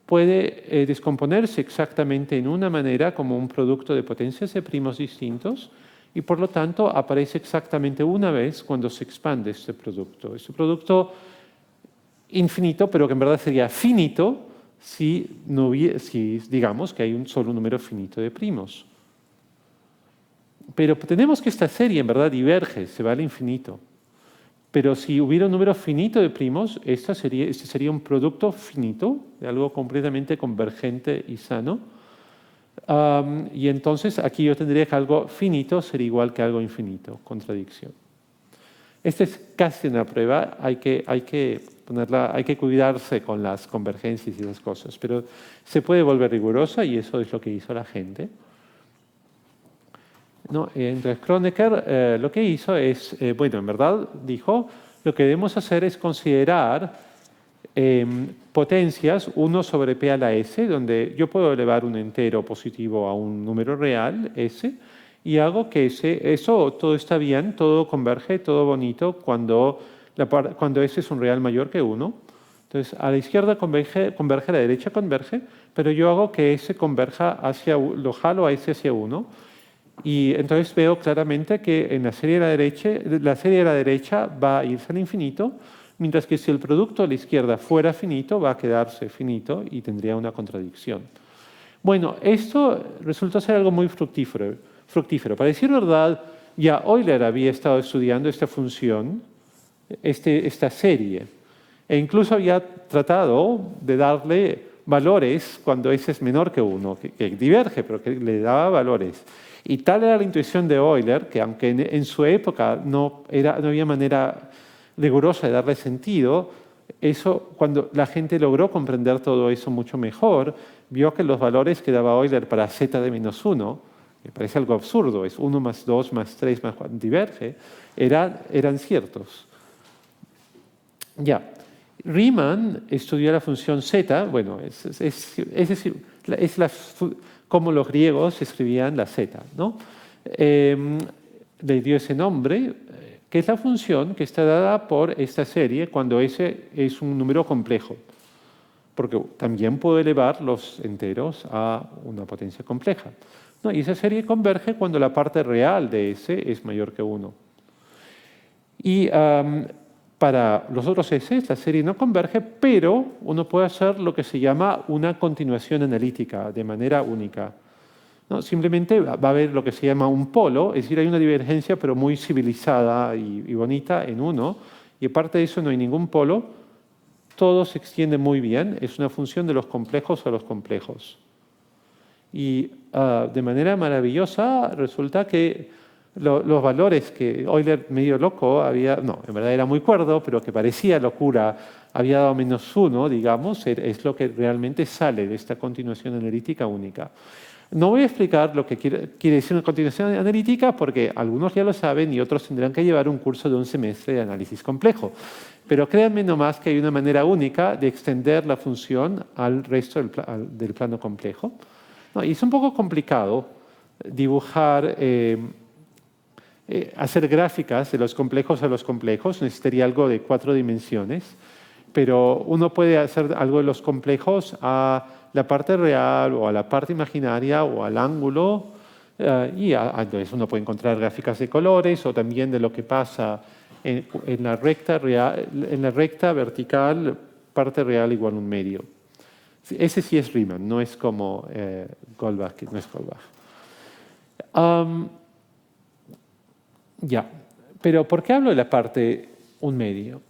puede descomponerse exactamente en una manera como un producto de potencias de primos distintos y por lo tanto aparece exactamente una vez cuando se expande este producto. Este producto infinito, pero que en verdad sería finito si digamos que hay un solo número finito de primos. Pero tenemos que esta serie en verdad diverge, se va al infinito. Pero si hubiera un número finito de primos, este sería un producto finito, de algo completamente convergente y sano. Y entonces aquí yo tendría que algo finito ser igual que algo infinito, contradicción. Esta es casi una prueba, hay que cuidarse con las convergencias y las cosas, pero se puede volver rigurosa y eso es lo que hizo la gente. No, entonces Kronecker lo que hizo es, bueno, en verdad dijo, lo que debemos hacer es considerar potencias 1 sobre p a la s, donde yo puedo elevar un entero positivo a un número real, s, y hago que eso todo está bien, todo converge, todo bonito, cuando s es un real mayor que 1. Entonces, a la izquierda converge, a la derecha converge, pero yo hago que s converja lo jalo a s hacia 1. Y entonces veo claramente que en la serie de la derecha va a irse al infinito, mientras que si el producto a la izquierda fuera finito, va a quedarse finito y tendría una contradicción. Bueno, esto resultó ser algo muy fructífero. Para decir verdad, ya Euler había estado estudiando esta función, esta serie, e incluso había tratado de darle valores cuando s es menor que 1, que diverge, pero que le daba valores. Y tal era la intuición de Euler, que aunque en su época no había manera rigurosa de darle sentido, cuando la gente logró comprender todo eso mucho mejor, vio que los valores que daba Euler para z de menos 1, me parece algo absurdo, es 1 más 2 más 3 más 4, diverge, eran ciertos. Ya. Riemann estudió la función z, bueno, como los griegos escribían la z, ¿no? Le dio ese nombre, que es la función que está dada por esta serie cuando S es un número complejo, porque también puedo elevar los enteros a una potencia compleja, ¿no? Y esa serie converge cuando la parte real de S es mayor que 1. Y para los otros S, la serie no converge, pero uno puede hacer lo que se llama una continuación analítica de manera única. ¿No? Simplemente va a haber lo que se llama un polo, es decir, hay una divergencia pero muy civilizada y bonita en uno, y aparte de eso no hay ningún polo, todo se extiende muy bien, es una función de los complejos a los complejos. Y de manera maravillosa resulta que los valores que Euler medio loco en verdad era muy cuerdo, pero que parecía locura, había dado -1, digamos, es lo que realmente sale de esta continuación analítica única. No voy a explicar lo que quiere decir una continuación analítica porque algunos ya lo saben y otros tendrán que llevar un curso de un semestre de análisis complejo. Pero créanme nomás que hay una manera única de extender la función al resto del plano complejo. No, y es un poco complicado dibujar, hacer gráficas de los complejos a los complejos. Necesitaría algo de 4 dimensiones. Pero uno puede hacer algo de los complejos a la parte real o a la parte imaginaria o al ángulo. Entonces uno puede encontrar gráficas de colores o también de lo que pasa en la recta vertical, parte real igual 1/2. Ese sí es Riemann, no es como Goldbach, que no es Goldbach. Ya, pero ¿por qué hablo de la parte 1/2?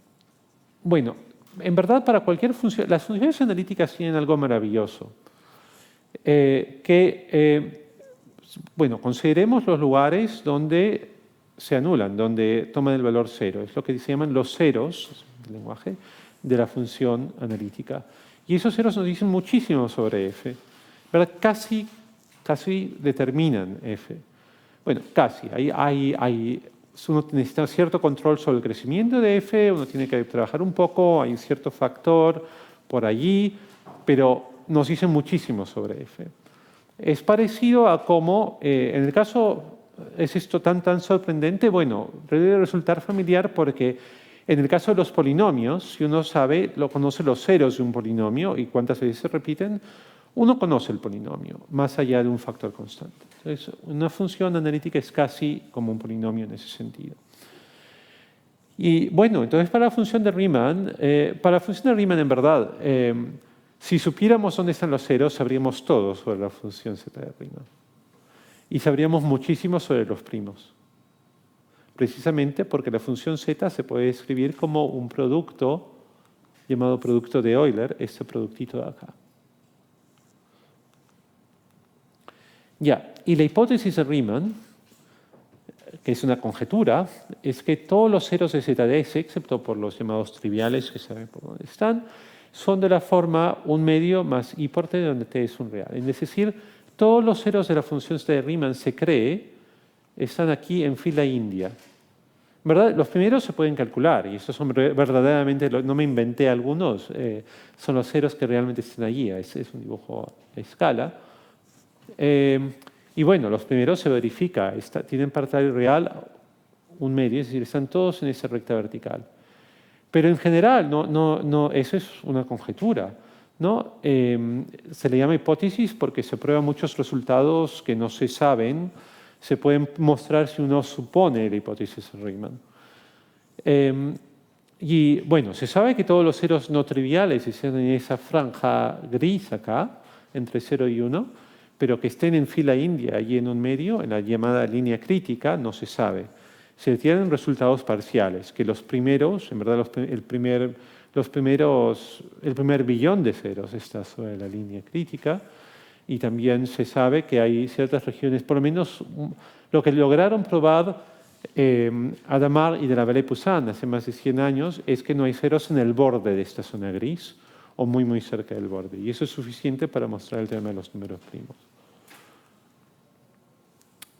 Bueno, en verdad para cualquier función, las funciones analíticas tienen algo maravilloso. Bueno, consideremos los lugares donde se anulan, donde toman el valor 0. Es lo que se llaman los ceros, el lenguaje, de la función analítica. Y esos ceros nos dicen muchísimo sobre f. ¿Verdad? Casi determinan f. Bueno, casi. Uno necesita cierto control sobre el crecimiento de f, uno tiene que trabajar un poco, hay un cierto factor por allí, pero nos dicen muchísimo sobre f. Es parecido a cómo, en el caso, ¿es esto tan sorprendente? Bueno, debe resultar familiar porque en el caso de los polinomios, si uno conoce los ceros de un polinomio y cuántas veces se repiten, uno conoce el polinomio, más allá de un factor constante. Entonces, una función analítica es casi como un polinomio en ese sentido. Y bueno, entonces para la función de Riemann, en verdad, si supiéramos dónde están los ceros, sabríamos todo sobre la función z de Riemann. Y sabríamos muchísimo sobre los primos. Precisamente porque la función z se puede escribir como un producto llamado producto de Euler, este productito de acá. Ya, y la hipótesis de Riemann, que es una conjetura, es que todos los ceros de z de S, excepto por los llamados triviales, que saben por dónde están, son de la forma 1/2 más i por t, donde t es un real. Es decir, todos los ceros de la función z de Riemann se cree están aquí en fila india. ¿Verdad? Los primeros se pueden calcular, y estos son verdaderamente, no me inventé algunos, son los ceros que realmente están allí, es un dibujo a escala. Y bueno, los primeros se verifica, tienen parcial real 1/2, es decir, están todos en esa recta vertical. Pero en general, eso es una conjetura, ¿no? Se le llama hipótesis porque se prueban muchos resultados que no se saben, se pueden mostrar si uno supone la hipótesis de Riemann. Y bueno, se sabe que todos los ceros no triviales están en esa franja gris acá, entre 0 y 1, pero que estén en fila india y en 1/2, en la llamada línea crítica, no se sabe. Se tienen resultados parciales, que los primeros, en verdad el primer billón de ceros está sobre la línea crítica, y también se sabe que hay ciertas regiones, por lo menos lo que lograron probar Adamar y de la Vallée-Poussin hace más de 100 años es que no hay ceros en el borde de esta zona gris o muy cerca del borde, y eso es suficiente para mostrar el tema de los números primos.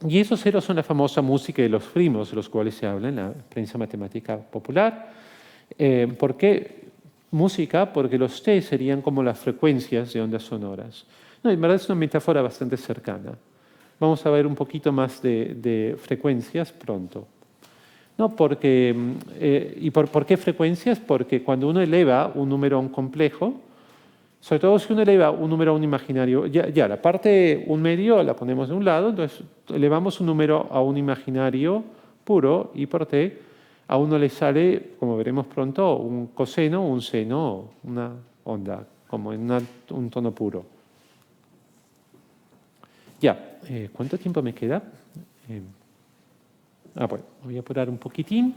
Y esos ceros son la famosa música de los primos, de los cuales se habla en la prensa matemática popular. ¿Por qué música? Porque los T serían como las frecuencias de ondas sonoras. No, en verdad es una metáfora bastante cercana. Vamos a ver un poquito más de frecuencias pronto. No, porque, ¿por qué frecuencias? Porque cuando uno eleva un número a un complejo, sobre todo si uno eleva un número a un imaginario, ya la parte 1/2 la ponemos de un lado, entonces elevamos un número a un imaginario puro, i por t, a uno le sale, como veremos pronto, un coseno, un seno, una onda, como en un tono puro. Ya, ¿cuánto tiempo me queda? Bueno, voy a apurar un poquitín.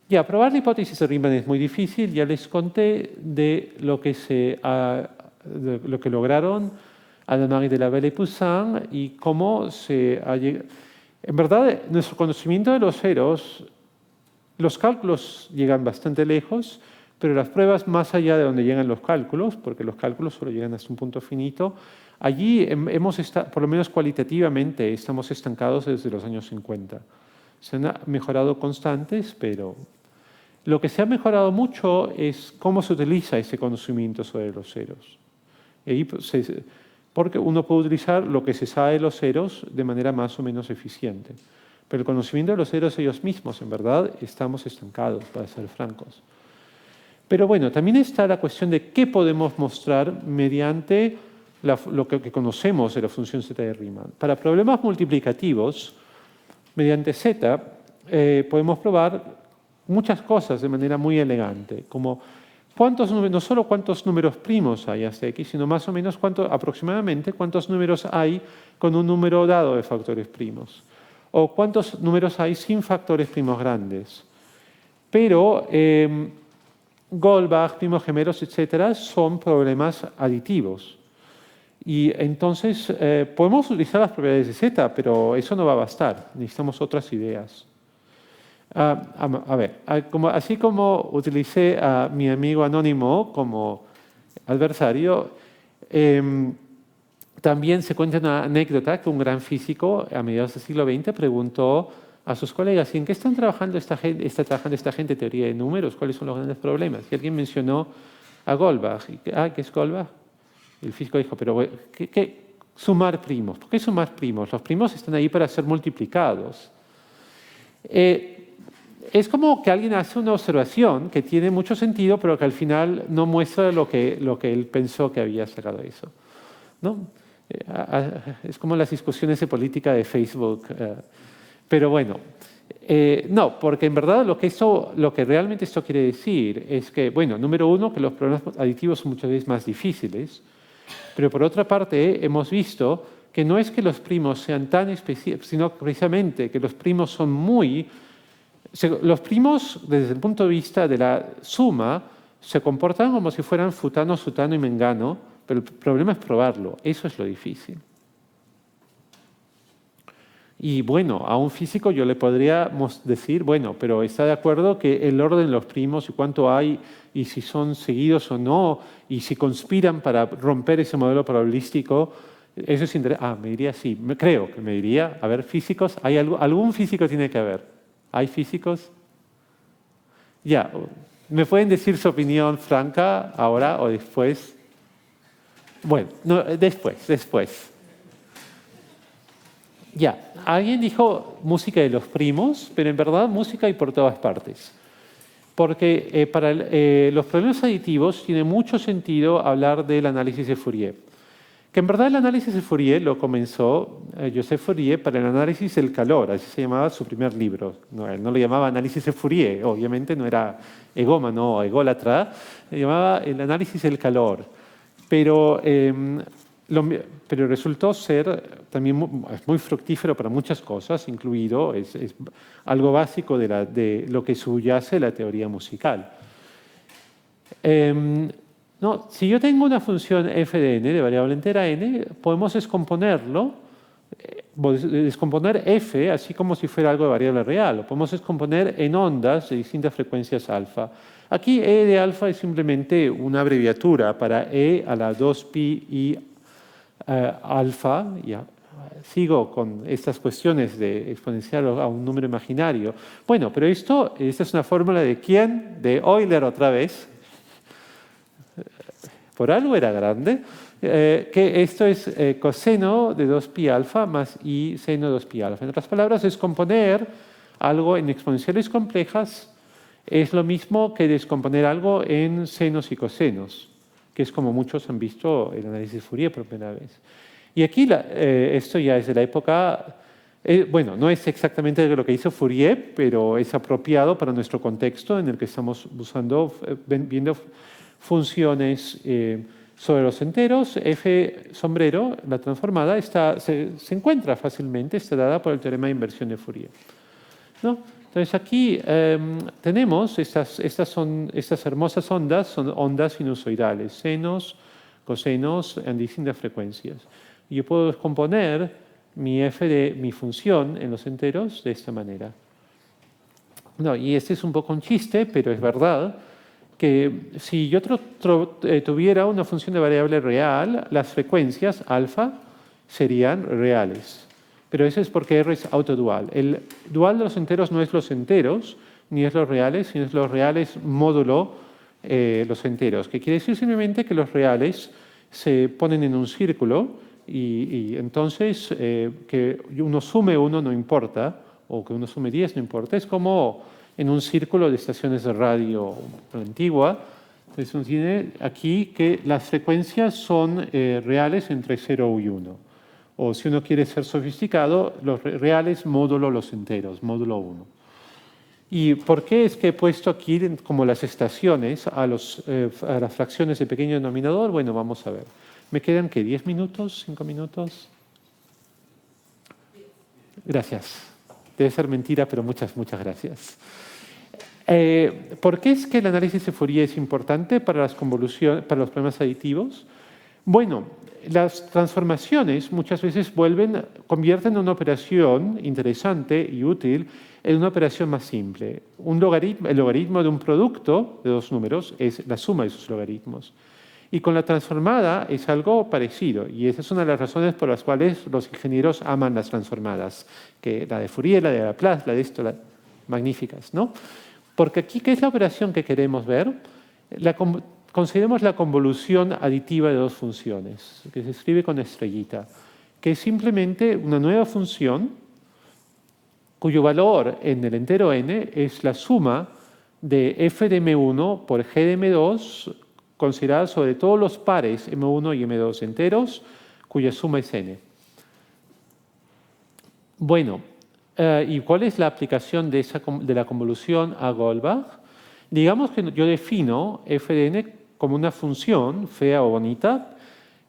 Ya, probar la hipótesis de Riemann es muy difícil. Ya les conté de lo que lograron Adamar y de la Vallée-Poussin y cómo en verdad, nuestro conocimiento de los ceros, los cálculos llegan bastante lejos, pero las pruebas más allá de donde llegan los cálculos, porque los cálculos solo llegan hasta un punto finito, allí por lo menos cualitativamente, estamos estancados desde los años 50. Se han mejorado constantes, pero lo que se ha mejorado mucho es cómo se utiliza ese conocimiento sobre los ceros. Porque uno puede utilizar lo que se sabe de los ceros de manera más o menos eficiente. Pero el conocimiento de los ceros ellos mismos, en verdad, estamos estancados, para ser francos. Pero bueno, también está la cuestión de qué podemos mostrar mediante lo que conocemos de la función z de Riemann. Para problemas multiplicativos, mediante z, podemos probar muchas cosas de manera muy elegante, como no solo cuántos números primos hay hasta x, sino más o menos aproximadamente cuántos números hay con un número dado de factores primos, o cuántos números hay sin factores primos grandes. Pero Goldbach, primos gemelos, etcétera, son problemas aditivos. Y entonces podemos utilizar las propiedades de Z, pero eso no va a bastar. Necesitamos otras ideas. A ver, así como utilicé a mi amigo anónimo como adversario, también se cuenta una anécdota que un gran físico a mediados del siglo XX preguntó a sus colegas: ¿en qué está trabajando esta gente teoría de números? ¿Cuáles son los grandes problemas? Y alguien mencionó a Goldbach. ¿Qué es Goldbach? El físico dijo: pero ¿qué sumar primos? ¿Por qué sumar primos? Los primos están ahí para ser multiplicados. Es como que alguien hace una observación que tiene mucho sentido, pero que al final no muestra lo que él pensó que había sacado de eso, ¿no? Es como las discusiones de política de Facebook. Pero bueno, no, porque en verdad lo que realmente esto quiere decir es que, bueno, número uno, que los problemas aditivos son muchas veces más difíciles, pero por otra parte hemos visto que no es que los primos sean tan específicos, sino precisamente que los primos son los primos, desde el punto de vista de la suma, se comportan como si fueran futano, sutano y mengano, pero el problema es probarlo. Eso es lo difícil. Y bueno, a un físico yo le podría decir, bueno, pero ¿está de acuerdo que el orden de los primos y cuánto hay, y si son seguidos o no, y si conspiran para romper ese modelo probabilístico? Eso es interesante. Me diría sí, creo que me diría, a ver, físicos, algún físico tiene que haber. ¿Hay físicos? Ya, ¿me pueden decir su opinión franca ahora o después? Bueno, no, después. Ya, alguien dijo música de los primos, pero en verdad música hay por todas partes. Porque para los problemas aditivos tiene mucho sentido hablar del análisis de Fourier. Que en verdad el análisis de Fourier lo comenzó Joseph Fourier para el análisis del calor, así se llamaba su primer libro. No, él no lo llamaba análisis de Fourier, obviamente no era egómano o ególatra, le llamaba el análisis del calor. Pero resultó ser también muy fructífero para muchas cosas, incluido es algo básico de lo que subyace la teoría musical. No, si yo tengo una función f de n, de variable entera n, podemos descomponer f así como si fuera algo de variable real. Lo podemos descomponer en ondas de distintas frecuencias alfa. Aquí e de alfa es simplemente una abreviatura para e a la 2pi i alfa. Ya. Sigo con estas cuestiones de exponencial a un número imaginario. Bueno, pero esta es una fórmula de ¿quién? De Euler otra vez. Por algo era grande, que esto es coseno de 2pi alfa más i seno de 2pi alfa. En otras palabras, descomponer algo en exponenciales complejas es lo mismo que descomponer algo en senos y cosenos, que es como muchos han visto el análisis de Fourier por primera vez. Y aquí esto ya es de la época, bueno, no es exactamente lo que hizo Fourier, pero es apropiado para nuestro contexto en el que estamos viendo funciones sobre los enteros. F sombrero, la transformada, se encuentra fácilmente, está dada por el teorema de inversión de Fourier, ¿no? Entonces aquí tenemos estas hermosas ondas, son ondas sinusoidales, senos, cosenos en distintas frecuencias. Y yo puedo descomponer mi f de mi función en los enteros de esta manera. No, y este es un poco un chiste, pero es verdad que si yo tuviera una función de variable real, las frecuencias alfa serían reales. Pero eso es porque R es autodual. El dual de los enteros no es los enteros, ni es los reales, sino es los reales módulo los enteros, que quiere decir simplemente que los reales se ponen en un círculo y entonces que uno sume 1 no importa, o que uno sume 10 no importa, es como en un círculo de estaciones de radio antigua. Entonces uno tiene aquí que las frecuencias son reales entre 0 y 1. O si uno quiere ser sofisticado, los reales módulo los enteros, módulo 1. ¿Y por qué es que he puesto aquí como las estaciones a las fracciones de pequeño denominador? Bueno, vamos a ver. ¿Me quedan qué? ¿10 minutos? ¿5 minutos? Gracias. Debe ser mentira, pero muchas gracias. ¿Por qué es que el análisis de Fourier es importante para las convoluciones, para los problemas aditivos? Bueno, las transformaciones muchas veces convierten una operación interesante y útil en una operación más simple. El logaritmo de un producto de dos números es la suma de sus logaritmos. Y con la transformada es algo parecido, y esa es una de las razones por las cuales los ingenieros aman las transformadas, que la de Fourier, la de Laplace, la de esto, magníficas, ¿no? Porque aquí, ¿qué es la operación que queremos ver? Consideremos la convolución aditiva de dos funciones, que se escribe con estrellita, que es simplemente una nueva función cuyo valor en el entero n es la suma de f de m1 por g de m2, considerada sobre todos los pares m1 y m2 enteros, cuya suma es n. Bueno, ¿y cuál es la aplicación de la convolución a Goldbach? Digamos que yo defino f de n como una función fea o bonita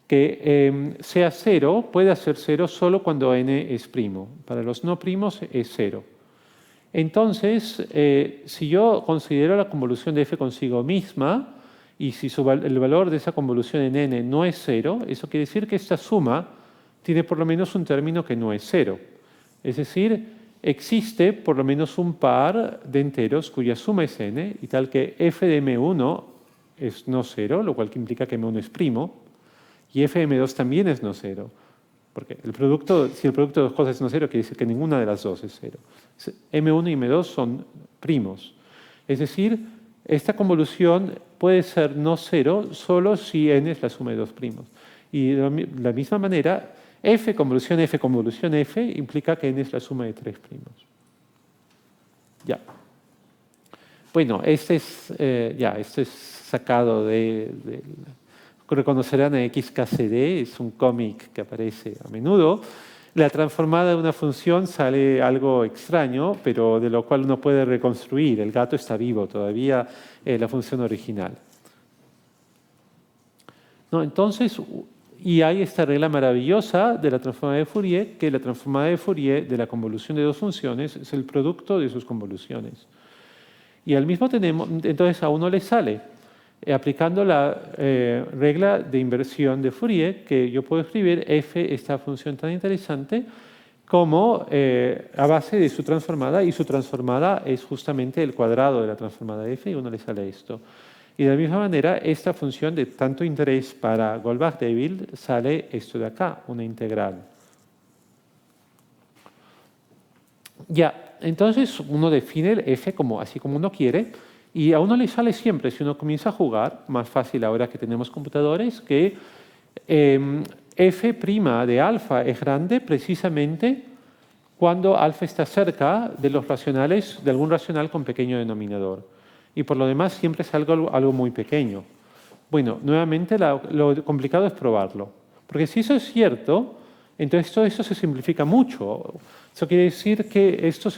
que sea cero, puede ser cero solo cuando n es primo. Para los no primos es cero. Entonces, si yo considero la convolución de f consigo misma y si el valor de esa convolución en n no es cero, eso quiere decir que esta suma tiene por lo menos un término que no es cero. Es decir, existe por lo menos un par de enteros cuya suma es n y tal que f de m1 es no cero, lo cual implica que m1 es primo, y f de m2 también es no cero. Porque si el producto de dos cosas es no cero, quiere decir que ninguna de las dos es cero. M1 y M2 son primos. Es decir, esta convolución puede ser no cero solo si n es la suma de dos primos. Y de la misma manera, f convolución f implica que n es la suma de tres primos. Ya. Bueno, este es sacado reconocerán a XKCD, es un cómic que aparece a menudo. La transformada de una función sale algo extraño, pero de lo cual uno puede reconstruir. El gato está vivo todavía, la función original. ¿No? Entonces, y hay esta regla maravillosa de la transformada de Fourier, que la transformada de Fourier de la convolución de dos funciones es el producto de sus convoluciones. Y al mismo tiempo, entonces a uno le sale, aplicando la regla de inversión de Fourier, que yo puedo escribir f, esta función tan interesante, como a base de su transformada, y su transformada es justamente el cuadrado de la transformada de f, y a uno le sale esto. Y de la misma manera, esta función de tanto interés para Goldbach-David sale esto de acá, una integral. Ya, entonces uno define el f así como uno quiere, y a uno le sale siempre, si uno comienza a jugar, más fácil ahora que tenemos computadores, que f' de alfa es grande precisamente cuando alfa está cerca de los racionales, de algún racional con pequeño denominador. Y por lo demás siempre es algo muy pequeño. Bueno, nuevamente lo complicado es probarlo. Porque si eso es cierto, entonces todo esto se simplifica mucho. Eso quiere decir que esto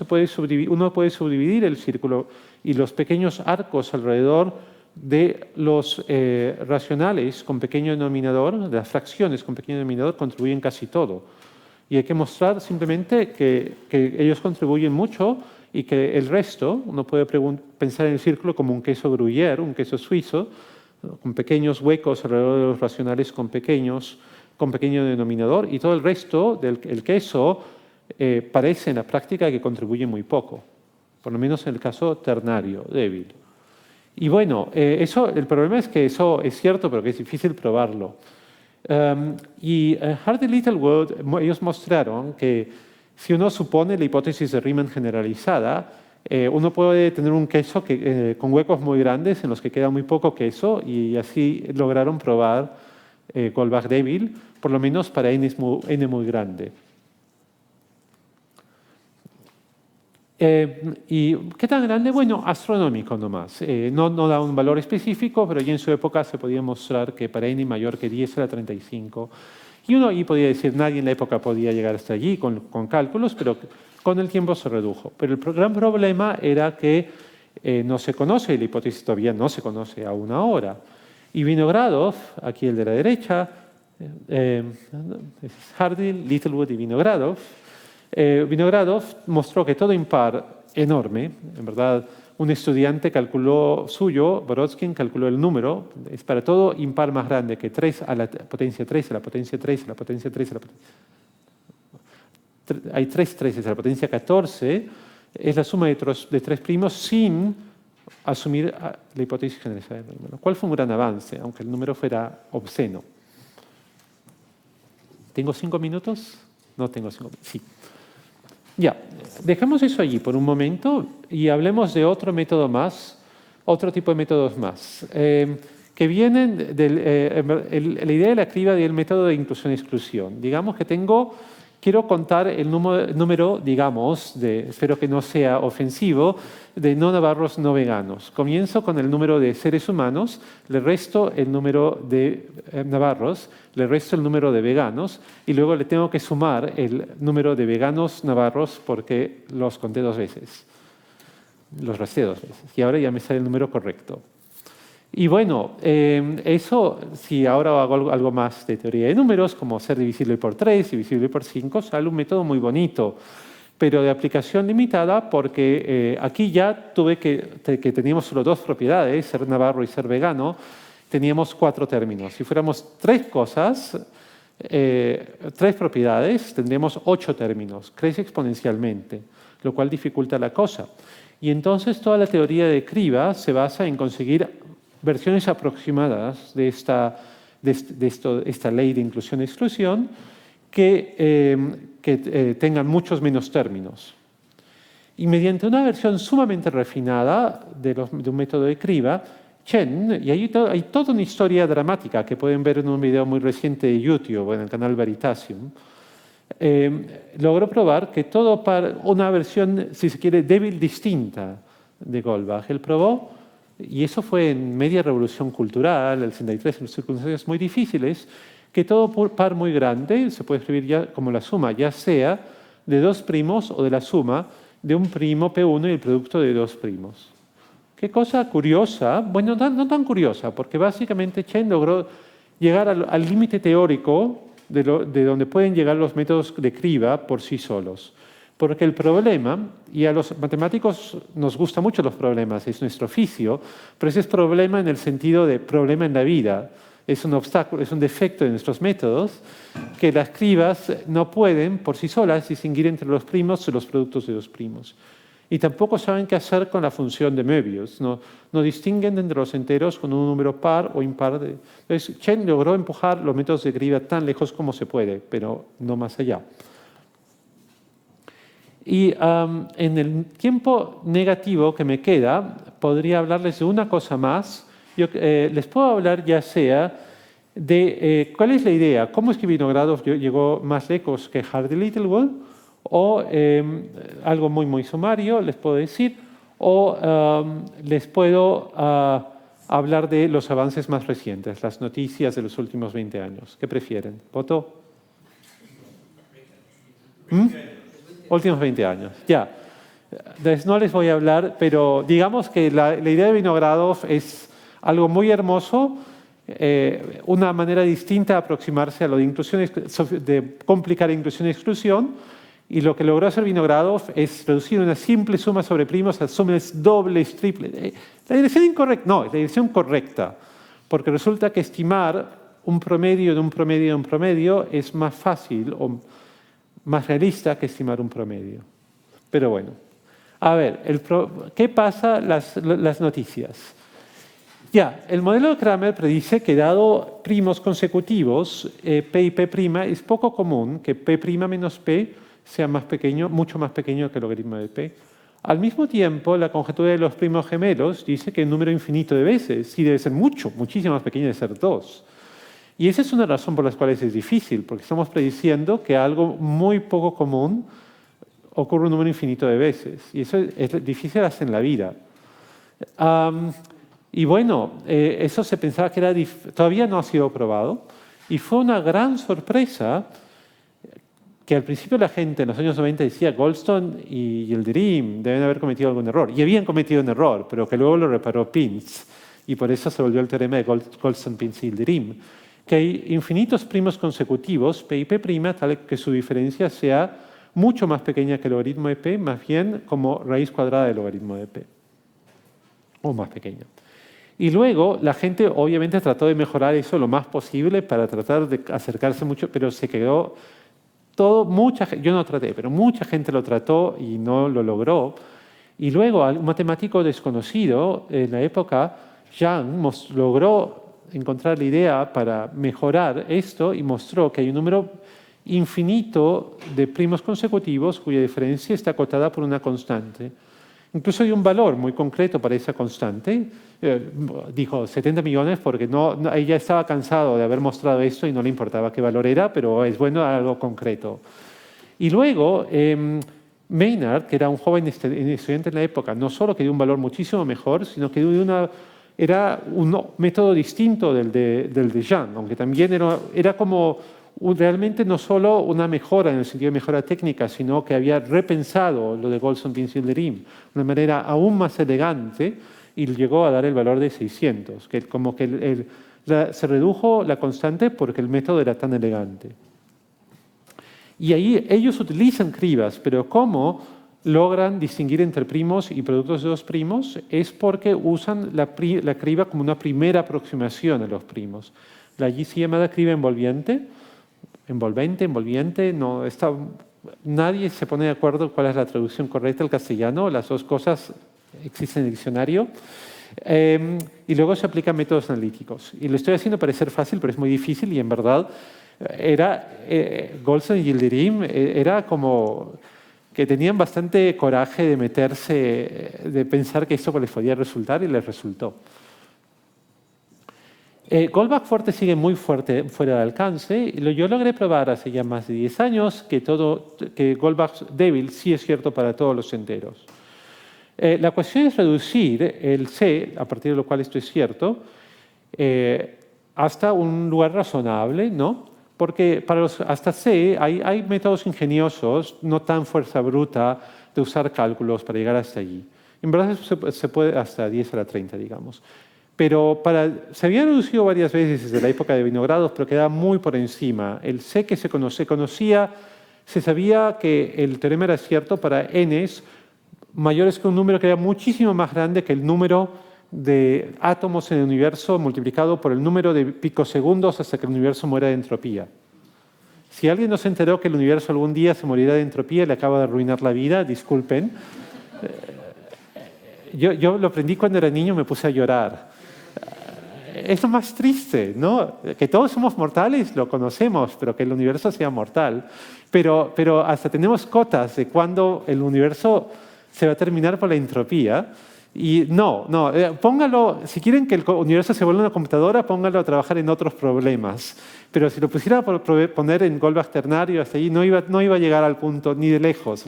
uno puede subdividir el círculo y los pequeños arcos alrededor de los racionales con pequeño denominador, de las fracciones con pequeño denominador, contribuyen casi todo. Y hay que mostrar simplemente que ellos contribuyen mucho y que el resto, uno puede pensar en el círculo como un queso gruyère, un queso suizo, con pequeños huecos alrededor de los racionales con pequeño denominador, y todo el resto del queso parece en la práctica que contribuye muy poco, por lo menos en el caso ternario, débil. Y bueno, el problema es que eso es cierto, pero que es difícil probarlo. Y Hardy Littlewood, ellos mostraron que si uno supone la hipótesis de Riemann generalizada, uno puede tener un queso con huecos muy grandes en los que queda muy poco queso, y así lograron probar Goldbach-David, por lo menos para n muy grande. ¿Y qué tan grande? Bueno, astronómico nomás. No da un valor específico, pero ya en su época se podía mostrar que para n mayor que 10 era 35. Y uno ahí podía decir, nadie en la época podía llegar hasta allí con cálculos, pero Con el tiempo se redujo, pero el gran problema era que no se conoce, la hipótesis todavía no se conoce aún ahora. Y Vinogradov, aquí el de la derecha, Hardy, Littlewood y Vinogradov. Vinogradov mostró que todo impar enorme, en verdad, un estudiante calculó suyo, Brodsky calculó el número, es para todo impar más grande que 3 a la potencia 3, a la potencia 3, a la potencia 3, a la potencia... Hay 3 treces a la potencia 14, es la suma de 3 primos sin asumir la hipótesis generalizada del número, lo cual fue un gran avance, aunque el número fuera obsceno. ¿Tengo 5 minutos? No tengo 5 minutos. Sí. Ya, dejemos eso allí por un momento y hablemos de otro método más, otro tipo de métodos más, que vienen la idea de la criba del método de inclusión-exclusión. Digamos que quiero contar el número, digamos, espero que no sea ofensivo, de no navarros no veganos. Comienzo con el número de seres humanos, le resto el número de navarros, le resto el número de veganos y luego le tengo que sumar el número de veganos navarros porque los conté 2 veces. Los resté 2 veces y ahora ya me sale el número correcto. Y bueno, eso, si ahora hago algo más de teoría de números, como ser divisible por 3, divisible por 5, sale un método muy bonito, pero de aplicación limitada porque aquí ya que teníamos solo 2 propiedades, ser navarro y ser vegano, teníamos 4 términos. Si fuéramos 3 cosas, 3 propiedades, tendríamos 8 términos, crece exponencialmente, lo cual dificulta la cosa. Y entonces toda la teoría de criba se basa en conseguir versiones aproximadas de esta ley de inclusión-exclusión que tengan muchos menos términos. Y mediante una versión sumamente refinada de un método de criba, Chen, y hay toda una historia dramática que pueden ver en un video muy reciente de YouTube en el canal Veritasium, logró probar que una versión, si se quiere, débil distinta de Goldbach. Él probó, y eso fue en media revolución cultural, el 63, en circunstancias muy difíciles, que todo par muy grande se puede escribir ya como la suma, ya sea de 2 primos o de la suma de un primo P1 y el producto de 2 primos. Qué cosa curiosa, bueno, no tan curiosa, porque básicamente Chen logró llegar al límite teórico de donde pueden llegar los métodos de criba por sí solos. Porque el problema, y a los matemáticos nos gustan mucho los problemas, es nuestro oficio, pero ese es problema en el sentido de problema en la vida. Es un obstáculo, es un defecto de nuestros métodos, que las cribas no pueden por sí solas distinguir entre los primos y los productos de 2 primos. Y tampoco saben qué hacer con la función de Möbius. No distinguen entre los enteros con un número par o impar. Entonces, Chen logró empujar los métodos de criba tan lejos como se puede, pero no más allá. Y en el tiempo negativo que me queda, podría hablarles de una cosa más. Les puedo hablar ya sea de cuál es la idea, cómo es que Vinogradov llegó más lejos que Hardy Littlewood, o algo muy, muy sumario, les puedo decir, o les puedo hablar de los avances más recientes, las noticias de los últimos 20 años. ¿Qué prefieren? ¿Voto? Últimos 20 años, ya. Entonces no les voy a hablar, pero digamos que la idea de Vinogradov es algo muy hermoso, una manera distinta de aproximarse a lo de inclusión, de complicar inclusión y exclusión, y lo que logró hacer Vinogradov es reducir una simple suma sobre primos a sumas dobles, triples. La dirección incorrecta, no, es la dirección correcta, porque resulta que estimar un promedio de un promedio de un promedio es más fácil o más realista que estimar un promedio. Pero bueno, a ver, ¿qué pasa las noticias? Ya, el modelo de Cramer predice que dado primos consecutivos, P y P' es poco común que P' menos P sea más pequeño, mucho más pequeño que el logaritmo de P. Al mismo tiempo, la conjetura de los primos gemelos dice que el número infinito de veces sí debe ser muchísimo más pequeño, debe ser 2. Y esa es una razón por la cual es difícil, porque estamos prediciendo que algo muy poco común ocurre un número infinito de veces. Y eso es difícil hasta en la vida. Y bueno, eso se pensaba que todavía no ha sido probado. Y fue una gran sorpresa que al principio la gente en los años 90 decía Goldstone y Yildirim deben haber cometido algún error. Y habían cometido un error, pero que luego lo reparó Pins. Y por eso se volvió el teorema de Goldstone, Pins y Yildirim. Que hay infinitos primos consecutivos, P y P', tal que su diferencia sea mucho más pequeña que el logaritmo de P, más bien como raíz cuadrada del logaritmo de P. O más pequeña. Y luego la gente obviamente trató de mejorar eso lo más posible para tratar de acercarse mucho, pero se quedó todo, yo no traté, pero mucha gente lo trató y no lo logró. Y luego un matemático desconocido en la época, Yang, logró encontrar la idea para mejorar esto y mostró que hay un número infinito de primos consecutivos cuya diferencia está acotada por una constante. Incluso hay un valor muy concreto para esa constante. Dijo 70 millones porque ella estaba cansado de haber mostrado esto y no le importaba qué valor era, pero es bueno algo concreto. Y luego Maynard, que era un joven estudiante en la época, no solo que dio un valor muchísimo mejor, sino que era un método distinto del de Yang, aunque también era como realmente no solo una mejora en el sentido de mejora técnica, sino que había repensado lo de Goldstone, Pins y Yildirim de una manera aún más elegante y llegó a dar el valor de 600, que como que se redujo la constante porque el método era tan elegante. Y ahí ellos utilizan cribas, pero ¿cómo logran distinguir entre primos y productos de dos primos? Es porque usan la criba como una primera aproximación a los primos. La allí se llama criba envolvente, nadie se pone de acuerdo cuál es la traducción correcta al castellano, las dos cosas existen en el diccionario. Y luego se aplican métodos analíticos. Y lo estoy haciendo parecer fácil, pero es muy difícil y en verdad Goldstone y Yildirim era como que tenían bastante coraje de meterse, de pensar que esto les podía resultar y les resultó. Goldbach fuerte sigue muy fuerte fuera de alcance. Yo logré probar hace ya más de 10 años que Goldbach débil sí es cierto para todos los enteros. La cuestión es reducir el C, a partir de lo cual esto es cierto, hasta un lugar razonable, ¿no? Porque hasta C hay métodos ingeniosos, no tan fuerza bruta, de usar cálculos para llegar hasta allí. En verdad se puede hasta 10 a la 30, digamos. Pero se había reducido varias veces desde la época de Vinogrados, pero quedaba muy por encima. El C que se conocía, se sabía que el teorema era cierto para n's mayores que un número que era muchísimo más grande que el número de átomos en el universo multiplicado por el número de picosegundos hasta que el universo muera de entropía. Si alguien no se enteró que el universo algún día se morirá de entropía y le acaba de arruinar la vida, disculpen. Yo lo aprendí cuando era niño, me puse a llorar. Es lo más triste, ¿no? Que todos somos mortales, lo conocemos, pero que el universo sea mortal. Pero hasta tenemos cotas de cuándo el universo se va a terminar por la entropía. Y póngalo, si quieren que el universo se vuelva una computadora, póngalo a trabajar en otros problemas. Pero si lo pusiera a poner en Goldbach ternario, hasta allí no iba a llegar al punto, ni de lejos.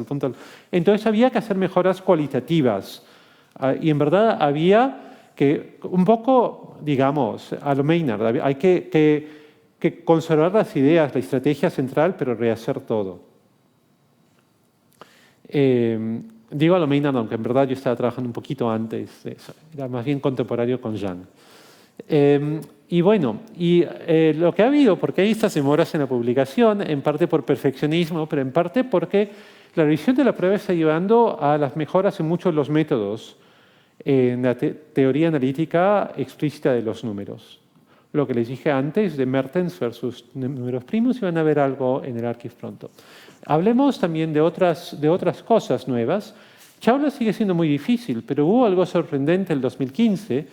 Entonces había que hacer mejoras cualitativas. Y en verdad había que, un poco, digamos, a lo Maynard, hay que conservar las ideas, la estrategia central, pero rehacer todo. Digo a lo Maynard, aunque en verdad yo estaba trabajando un poquito antes de eso, era más bien contemporáneo con Yang. Y bueno, lo que ha habido, porque hay estas demoras en la publicación, en parte por perfeccionismo, pero en parte porque la revisión de la prueba está llevando a las mejoras en muchos de los métodos en la teoría analítica explícita de los números. Lo que les dije antes de Mertens versus números primos, y van a ver algo en el archive pronto. Hablemos también de otras cosas nuevas. Chawla sigue siendo muy difícil, pero hubo algo sorprendente en el 2015.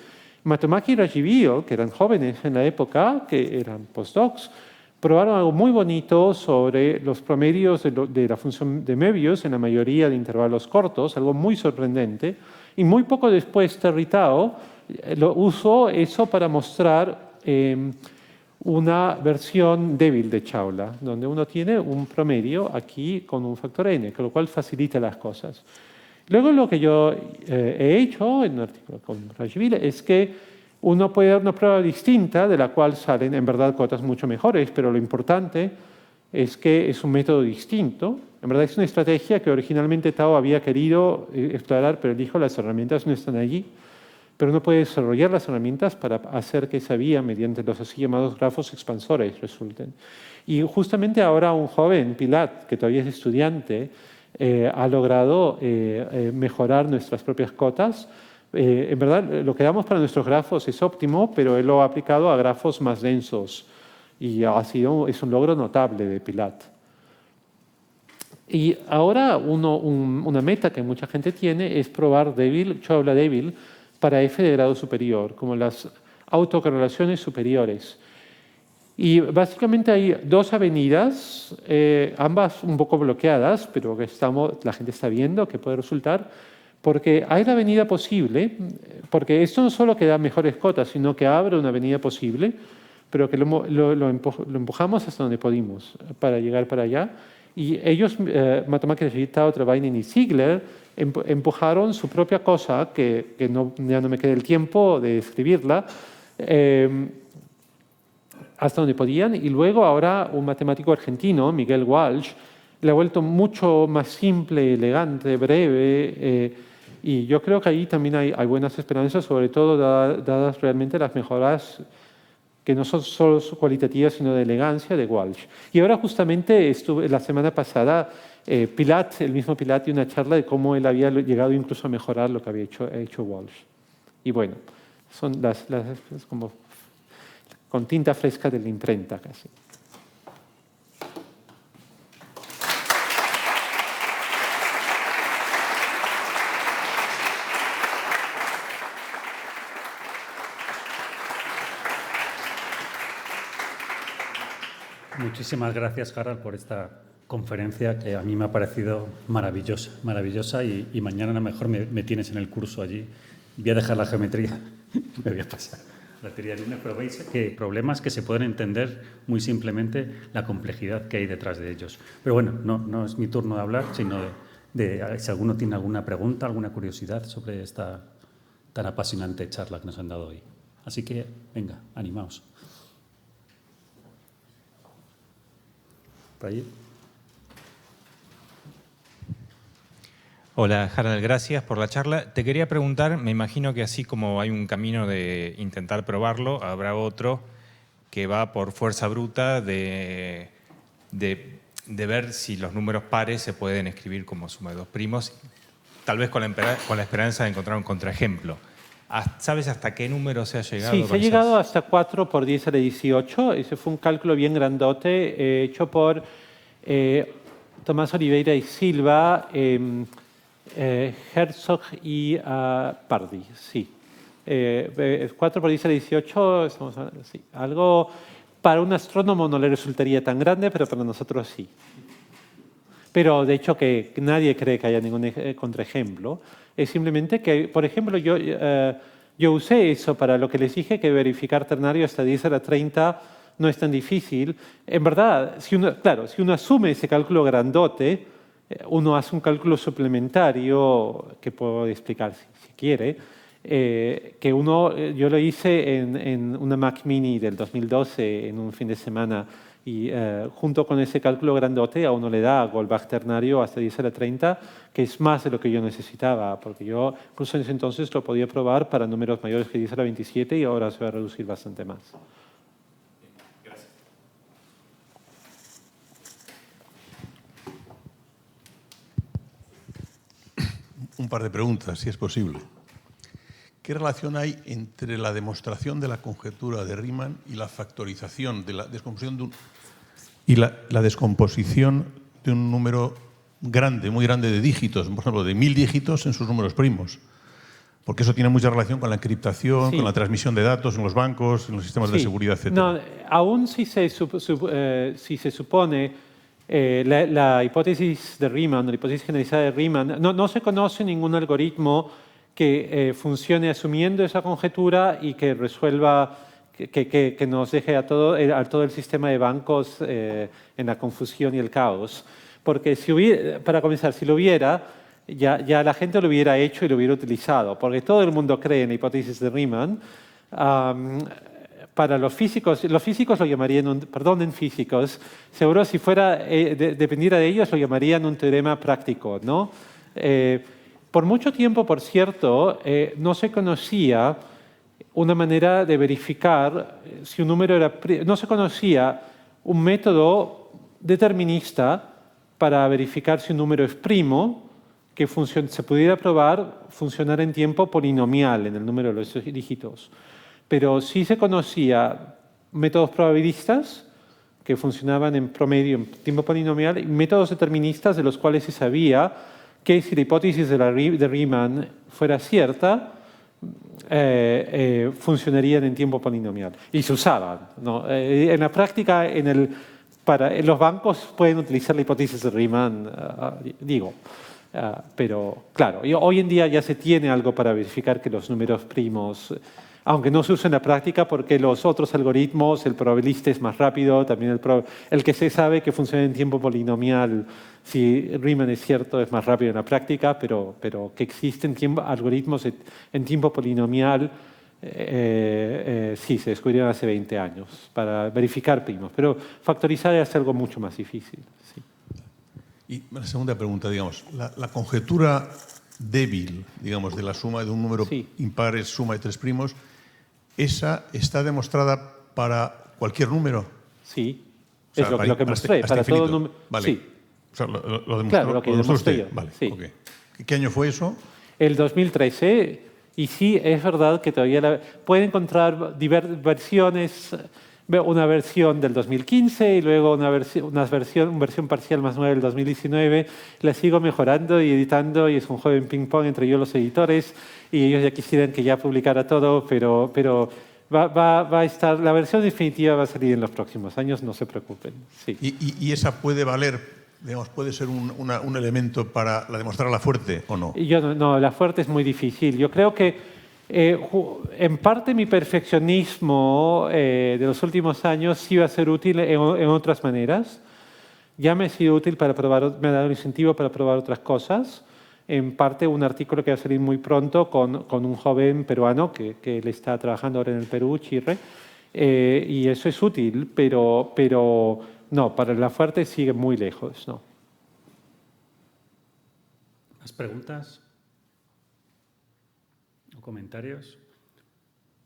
Matomaki y Rajiv, que eran jóvenes en la época, que eran postdocs, probaron algo muy bonito sobre los promedios de la función de Möbius en la mayoría de intervalos cortos, algo muy sorprendente. Y muy poco después, Terry Tao usó eso para mostrar una versión débil de Chawla, donde uno tiene un promedio aquí con un factor n, con lo cual facilita las cosas. Luego lo que yo he hecho en un artículo con Rajiv es que uno puede dar una prueba distinta de la cual salen en verdad cotas mucho mejores, pero lo importante es que es un método distinto. En verdad es una estrategia que originalmente Tao había querido explorar, pero dijo las herramientas no están allí. Pero uno puede desarrollar las herramientas para hacer que esa vía, mediante los así llamados grafos expansores, resulten. Y justamente ahora un joven, Pilat, que todavía es estudiante, ha logrado mejorar nuestras propias cotas. En verdad, lo que damos para nuestros grafos es óptimo, pero él lo ha aplicado a grafos más densos. Y es un logro notable de Pilat. Y ahora una meta que mucha gente tiene es probar Chau-Habla débil para F de grado superior, como las autocorrelaciones superiores. Y básicamente hay dos avenidas, ambas un poco bloqueadas, pero que la gente está viendo que puede resultar, porque hay la avenida posible, porque esto no solo que da mejores cotas, sino que abre una avenida posible, pero que lo empujamos hasta donde pudimos para llegar para allá. Y ellos, Matemáticas de Tao, Travainen y Ziegler, empujaron su propia cosa, que ya no me queda el tiempo de escribirla, hasta donde podían. Y luego ahora un matemático argentino, Miguel Walsh, le ha vuelto mucho más simple, elegante, breve. Y yo creo que ahí también hay buenas esperanzas, sobre todo dadas realmente las mejoras que no son solo cualitativas, sino de elegancia de Walsh. Y ahora justamente estuve la semana pasada, el mismo Pilat, dio una charla de cómo él había llegado incluso a mejorar lo que había hecho Walsh. Y bueno, son es como con tinta fresca de la imprenta casi. Muchísimas gracias, Harald, por esta conferencia que a mí me ha parecido maravillosa y mañana a lo mejor me tienes en el curso allí. Voy a dejar la geometría, me voy a pasar la teoría lineal, pero veis que problemas que se pueden entender muy simplemente la complejidad que hay detrás de ellos. Pero bueno, no es mi turno de hablar, sino de si alguno tiene alguna pregunta, alguna curiosidad sobre esta tan apasionante charla que nos han dado hoy. Así que, venga, animaos. Por ahí. Hola, Harald, gracias por la charla. Te quería preguntar, me imagino que así como hay un camino de intentar probarlo, habrá otro que va por fuerza bruta de ver si los números pares se pueden escribir como suma de dos primos, tal vez con la esperanza de encontrar un contraejemplo. ¿Sabes hasta qué número se ha llegado? Sí, se ha llegado hasta 4 por 10 a la 18. Ese fue un cálculo bien grandote hecho por Tomás Oliveira y Silva, Herzog y Pardi. Sí. 4 por 10 a la 18, sí. Algo para un astrónomo no le resultaría tan grande, pero para nosotros sí. Pero de hecho que nadie cree que haya ningún contraejemplo. Es simplemente que, por ejemplo, yo usé eso para lo que les dije, que verificar ternario hasta 10 a la 30 no es tan difícil. En verdad, si uno asume ese cálculo grandote, uno hace un cálculo suplementario que puedo explicar si quiere, yo lo hice en una Mac Mini del 2012 en un fin de semana. Y junto con ese cálculo grandote a uno le da Goldbach ternario hasta 10 a la 30, que es más de lo que yo necesitaba, porque yo incluso en ese entonces lo podía probar para números mayores que 10 a la 27 y ahora se va a reducir bastante más. Gracias. Un par de preguntas, si es posible. ¿Qué relación hay entre la demostración de la conjetura de Riemann y la factorización de la descomposición la descomposición de un número grande, muy grande de dígitos, por ejemplo, de 1000 dígitos en sus números primos? Porque eso tiene mucha relación con la encriptación, sí, con la transmisión de datos en los bancos, en los sistemas de seguridad, etc. No, aún si se supone la hipótesis de Riemann, la hipótesis generalizada de Riemann, no se conoce ningún algoritmo que funcione asumiendo esa conjetura y que resuelva, que nos deje a todo el sistema de bancos en la confusión y el caos. Porque para comenzar, si lo hubiera, ya la gente lo hubiera hecho y lo hubiera utilizado, porque todo el mundo cree en la hipótesis de Riemann, para los físicos lo llamarían, perdonen físicos, seguro si fuera, dependiera de ellos lo llamarían un teorema práctico, ¿no? Por mucho tiempo, por cierto, no se conocía una manera de verificar si un número era... No se conocía un método determinista para verificar si un número es primo que se pudiera probar funcionar en tiempo polinomial en el número de los dígitos. Pero sí se conocía métodos probabilistas que funcionaban en promedio en tiempo polinomial y métodos deterministas de los cuales se sabía que si la hipótesis de Riemann fuera cierta, funcionarían en tiempo polinomial. Y se usaban, ¿no? En la práctica, los bancos pueden utilizar la hipótesis de Riemann, pero claro, hoy en día ya se tiene algo para verificar que los números primos, aunque no se usa en la práctica porque los otros algoritmos, el probabilista es más rápido, también el que se sabe que funciona en tiempo polinomial, si Riemann es cierto, es más rápido en la práctica, pero que existen algoritmos en tiempo polinomial, sí, se descubrieron hace 20 años para verificar primos, pero factorizar es algo mucho más difícil. Sí. Y la segunda pregunta, digamos, la conjetura débil, digamos, de la suma de un número impar es suma de tres primos, ¿esa está demostrada para cualquier número? Sí, o sea, es lo que mostré, para todo número. Vale. Sí. O sea, lo demostró, claro, lo que demostré yo. Vale, sí. Okay. ¿Qué año fue eso? El 2013, y sí, es verdad que todavía pueden encontrar versiones, una versión del 2015 y luego una versión parcial más nueva del 2019. La sigo mejorando y editando y es un juego en ping-pong entre yo y los editores y ellos ya quisieran que ya publicara todo, pero va a estar, la versión definitiva va a salir en los próximos años, no se preocupen. Sí. ¿Y esa puede valer, digamos, puede ser un elemento para demostrar la fuerte o no? No, la fuerte es muy difícil. Yo creo que en parte mi perfeccionismo de los últimos años sí va a ser útil en otras maneras. Ya me ha sido útil para probar, me ha dado un incentivo para probar otras cosas. En parte un artículo que va a salir muy pronto con un joven peruano que él está trabajando ahora en el Perú, Chirre, y eso es útil, pero no, para la fuerte sigue muy lejos, ¿no? ¿Más preguntas? ¿O comentarios?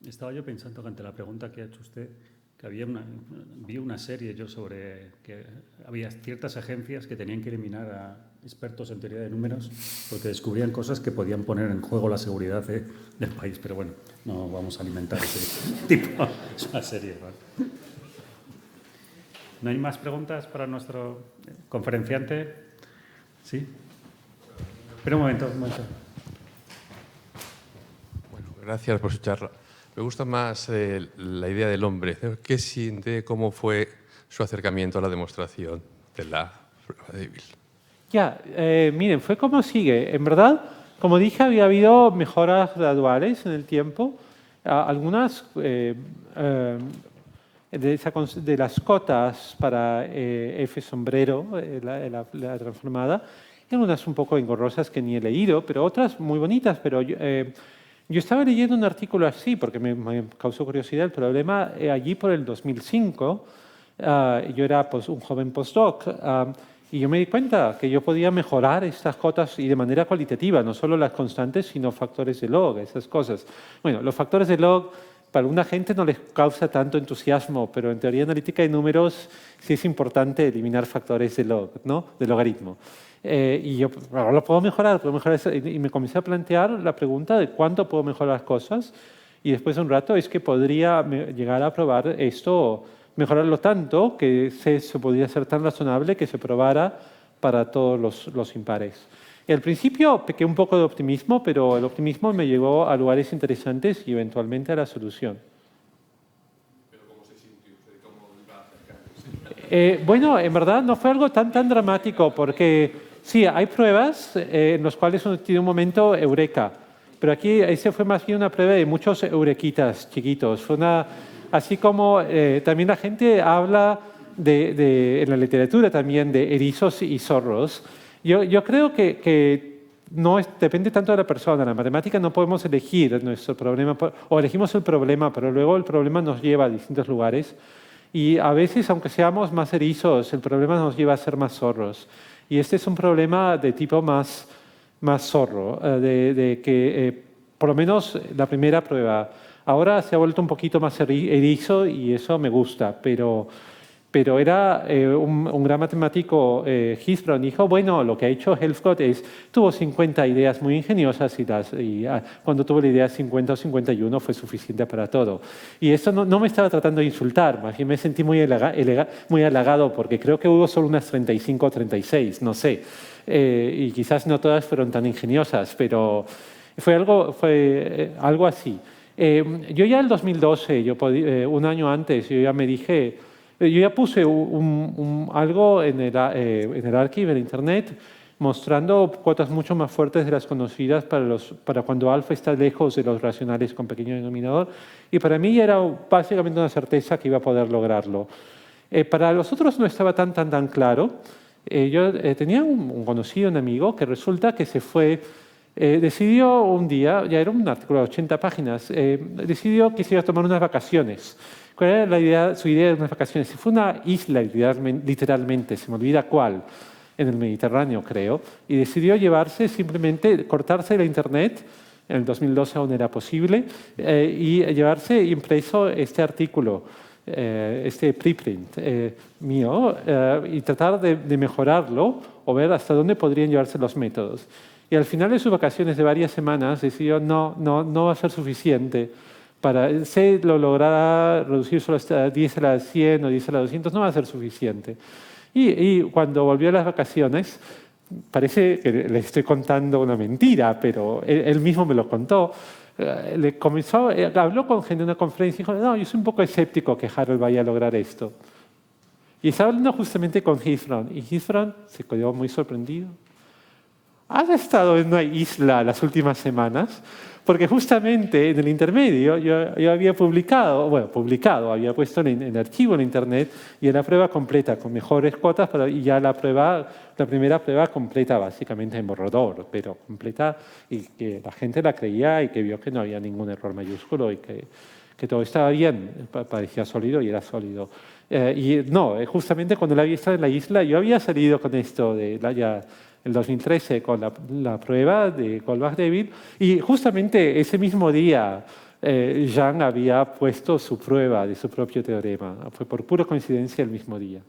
Estaba yo pensando que ante la pregunta que ha hecho usted, que vi una serie yo sobre que había ciertas agencias que tenían que eliminar a expertos en teoría de números porque descubrían cosas que podían poner en juego la seguridad del país. Pero bueno, no vamos a alimentar ese tipo. Es una serie, ¿vale? ¿No hay más preguntas para nuestro conferenciante? ¿Sí? Espera un momento. Bueno, gracias por su charla. Me gusta más la idea del hombre. ¿Qué siente? ¿Cómo fue su acercamiento a la demostración de la prueba débil? Miren, fue como sigue. En verdad, como dije, había habido mejoras graduales en el tiempo. Algunas de las cotas para F sombrero, la transformada, y algunas un poco engorrosas que ni he leído, pero otras muy bonitas. Pero yo estaba leyendo un artículo así porque me causó curiosidad. El problema allí por el 2005, yo era un joven postdoc y yo me di cuenta que yo podía mejorar estas cotas y de manera cualitativa, no solo las constantes, sino factores de log, esas cosas. Bueno, los factores de log para alguna gente no les causa tanto entusiasmo, pero en teoría analítica de números sí es importante eliminar factores de log, ¿no? De logaritmo. Y yo, bueno, lo puedo mejorar eso. Y me comencé a plantear la pregunta de cuánto puedo mejorar las cosas. Y después de un rato es que podría llegar a probar esto, mejorarlo tanto que se podría ser tan razonable que se probara para todos los impares. Y al principio pequé un poco de optimismo, pero el optimismo me llevó a lugares interesantes y eventualmente a la solución. ¿Pero cómo se sintió usted? ¿Cómo iba a acercarse? Bueno, en verdad no fue algo tan dramático porque sí, hay pruebas en las cuales uno tiene un momento eureka, pero aquí ese fue más bien una prueba de muchos eurequitas chiquitos. Fue así como también la gente habla en la literatura también de erizos y zorros. Yo creo que no depende tanto de la persona. En la matemática no podemos elegir nuestro problema, o elegimos el problema, pero luego el problema nos lleva a distintos lugares. Y a veces, aunque seamos más erizos, el problema nos lleva a ser más zorros. Y este es un problema de tipo más zorro, de que por lo menos la primera prueba. Ahora se ha vuelto un poquito más erizo y eso me gusta, pero era un gran matemático, Heath-Brown, dijo, bueno, lo que ha hecho Helfgott tuvo 50 ideas muy ingeniosas y cuando tuvo la idea 50 o 51 fue suficiente para todo. Y eso no me estaba tratando de insultar, más bien me sentí muy halagado porque creo que hubo solo unas 35 o 36, no sé. Y quizás no todas fueron tan ingeniosas, pero fue algo así. Yo ya en el 2012, un año antes, yo ya me dije... Yo ya puse algo en el archivo, en Internet, mostrando cuotas mucho más fuertes de las conocidas para cuando alfa está lejos de los racionales con pequeño denominador. Y para mí era básicamente una certeza que iba a poder lograrlo. Para los otros no estaba tan claro. Yo tenía un conocido, un amigo, que resulta que se fue... decidió un día, ya era un artículo de 80 páginas, decidió que se iba a tomar unas vacaciones. ¿Cuál era su idea de unas vacaciones? Se fue a una isla, literalmente, se me olvida cuál, en el Mediterráneo, creo, y decidió simplemente cortarse la Internet, en el 2012 aún era posible, y llevarse impreso este artículo, este preprint mío, y tratar de mejorarlo o ver hasta dónde podrían llevarse los métodos. Y al final de sus vacaciones de varias semanas decidió no va a ser suficiente. Se lo logrará reducir solo hasta 10 a la 100 o 10 a la 200, no va a ser suficiente. Y cuando volvió a las vacaciones, parece que le estoy contando una mentira, pero él mismo me lo contó, habló con gente en una conferencia y dijo, no, yo soy un poco escéptico que Harold vaya a lograr esto. Y estaba hablando justamente con Heath-Brown, y Heath-Brown se quedó muy sorprendido. ¿Has estado en una isla las últimas semanas? Porque justamente en el intermedio yo había había puesto en archivo en Internet y en la prueba completa con mejores cuotas y ya la primera prueba completa básicamente en borrador, pero completa y que la gente la creía y que vio que no había ningún error mayúsculo y que todo estaba bien, parecía sólido y era sólido. Justamente cuando él había estado en la isla, yo había salido con esto el 2013 con la prueba de Goldbach-David y justamente ese mismo día Jean había puesto su prueba de su propio teorema. Fue por pura coincidencia el mismo día.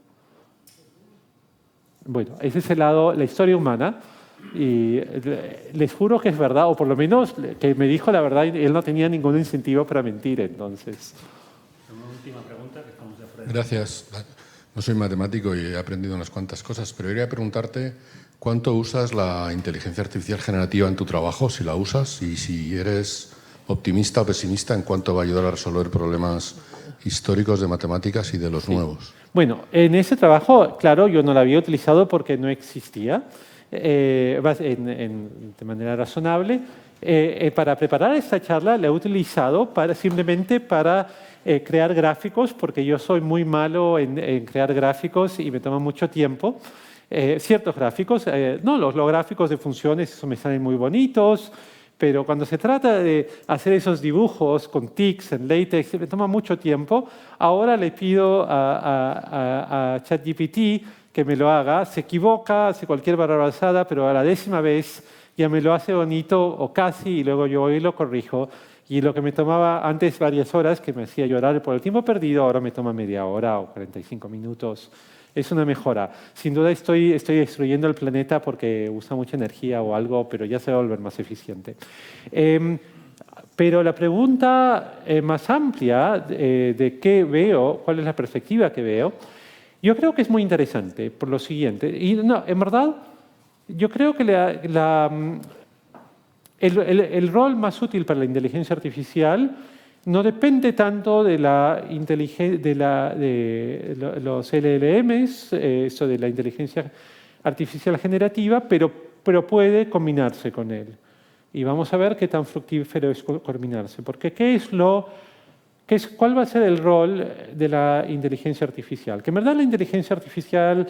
Bueno, ese es el lado, la historia humana y les juro que es verdad, o por lo menos que me dijo la verdad y él no tenía ningún incentivo para mentir entonces. Una última pregunta que estamos de frente. Gracias. No soy matemático y he aprendido unas cuantas cosas, pero quería preguntarte ¿cuánto usas la inteligencia artificial generativa en tu trabajo? Si la usas y si eres optimista o pesimista en cuánto va a ayudar a resolver problemas históricos de matemáticas y de los nuevos. Bueno, en ese trabajo, claro, yo no la había utilizado porque no existía de manera razonable. Para preparar esta charla la he utilizado simplemente para crear gráficos, porque yo soy muy malo en crear gráficos y me toma mucho tiempo. Ciertos gráficos, los gráficos de funciones eso me salen muy bonitos, pero cuando se trata de hacer esos dibujos con tics en LaTeX me toma mucho tiempo. Ahora le pido a ChatGPT que me lo haga, se equivoca, hace cualquier barrabasada, pero a la 10ª vez ya me lo hace bonito o casi y luego yo voy y lo corrijo. Y lo que me tomaba antes varias horas, que me hacía llorar por el tiempo perdido, ahora me toma media hora o 45 minutos. Es una mejora. Sin duda estoy destruyendo el planeta porque usa mucha energía o algo, pero ya se va a volver más eficiente. Pero la pregunta más amplia de qué veo, cuál es la perspectiva que veo, yo creo que es muy interesante por lo siguiente. Y no, en verdad, yo creo que el rol más útil para la inteligencia artificial no depende tanto de los LLMs, eso de la inteligencia artificial generativa, pero puede combinarse con él. Y vamos a ver qué tan fructífero es combinarse. Porque ¿cuál va a ser el rol de la inteligencia artificial? Que en verdad la inteligencia artificial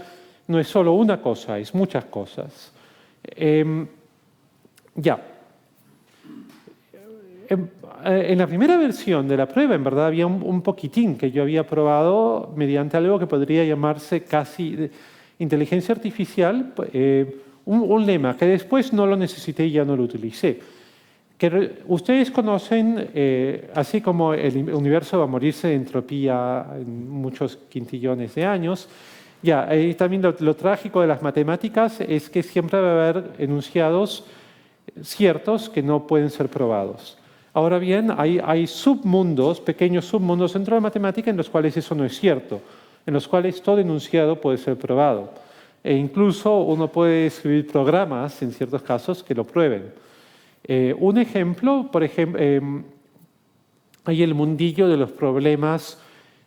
no es solo una cosa, es muchas cosas. Ya. En la primera versión de la prueba, en verdad, había un poquitín que yo había probado mediante algo que podría llamarse casi inteligencia artificial, un lema que después no lo necesité y ya no lo utilicé. Ustedes conocen, así como el universo va a morirse de entropía en muchos quintillones de años, también lo trágico de las matemáticas es que siempre va a haber enunciados ciertos que no pueden ser probados. Ahora bien, hay submundos, pequeños submundos dentro de la matemática en los cuales eso no es cierto, en los cuales todo enunciado puede ser probado. E incluso uno puede escribir programas, en ciertos casos, que lo prueben. Un ejemplo, por ejemplo, hay el mundillo de los problemas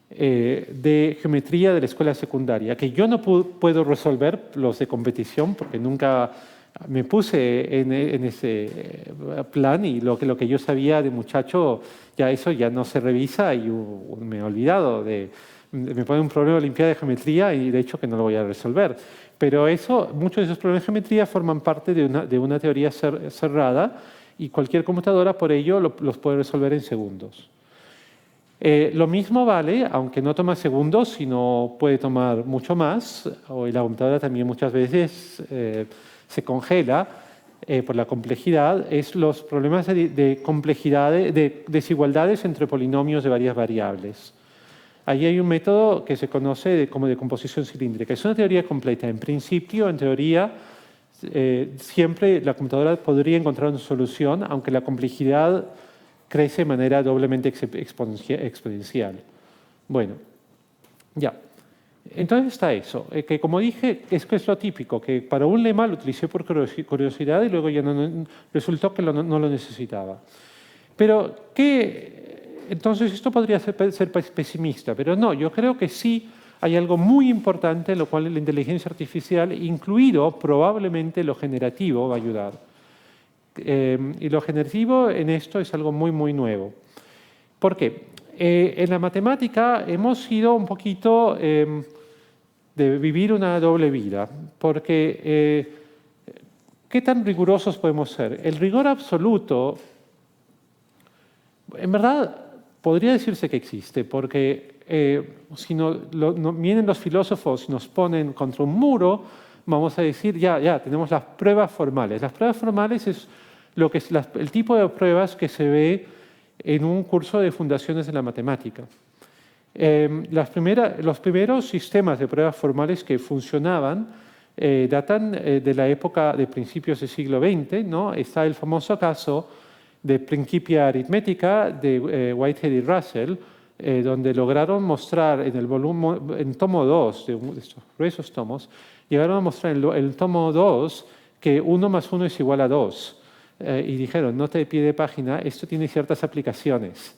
de geometría de la escuela secundaria, que yo no puedo resolver los de competición porque nunca me puse en ese plan y lo que yo sabía de muchacho, eso ya no se revisa y me he olvidado me pone un problema de Olimpiada de Geometría y de hecho que no lo voy a resolver. Pero muchos de esos problemas de geometría forman parte de una teoría cerrada y cualquier computadora por ello los puede resolver en segundos. Lo mismo vale, aunque no toma segundos, sino puede tomar mucho más, o la computadora también muchas veces se congela por la complejidad, es los problemas de complejidad, de desigualdades entre polinomios de varias variables. Ahí hay un método que se conoce como de composición cilíndrica. Es una teoría completa. En principio, en teoría, siempre la computadora podría encontrar una solución, aunque la complejidad crece de manera doblemente exponencial. Bueno, ya. Entonces está eso, que como dije, es lo típico, que para un lema lo utilicé por curiosidad y luego ya resultó que no lo necesitaba. Pero, entonces esto podría ser pesimista, pero no, yo creo que sí hay algo muy importante en lo cual la inteligencia artificial, incluido probablemente lo generativo, va a ayudar. Y lo generativo en esto es algo muy, muy nuevo. ¿Por qué? En la matemática hemos sido un poquito de vivir una doble vida, porque ¿qué tan rigurosos podemos ser? El rigor absoluto, en verdad, podría decirse que existe, porque si vienen los filósofos y nos ponen contra un muro, vamos a decir, ya, tenemos las pruebas formales. Las pruebas formales es el tipo de pruebas que se ve en un curso de fundaciones de la matemática. Los primeros sistemas de pruebas formales que funcionaban datan de la época de principios del siglo XX, ¿no? Está el famoso caso de Principia Aritmética de Whitehead y Russell, donde lograron mostrar en tomo 2 de estos gruesos tomos, llegaron a mostrar en el tomo 2 que 1 más 1 es igual a 2. Y dijeron, nota de pie de página, esto tiene ciertas aplicaciones.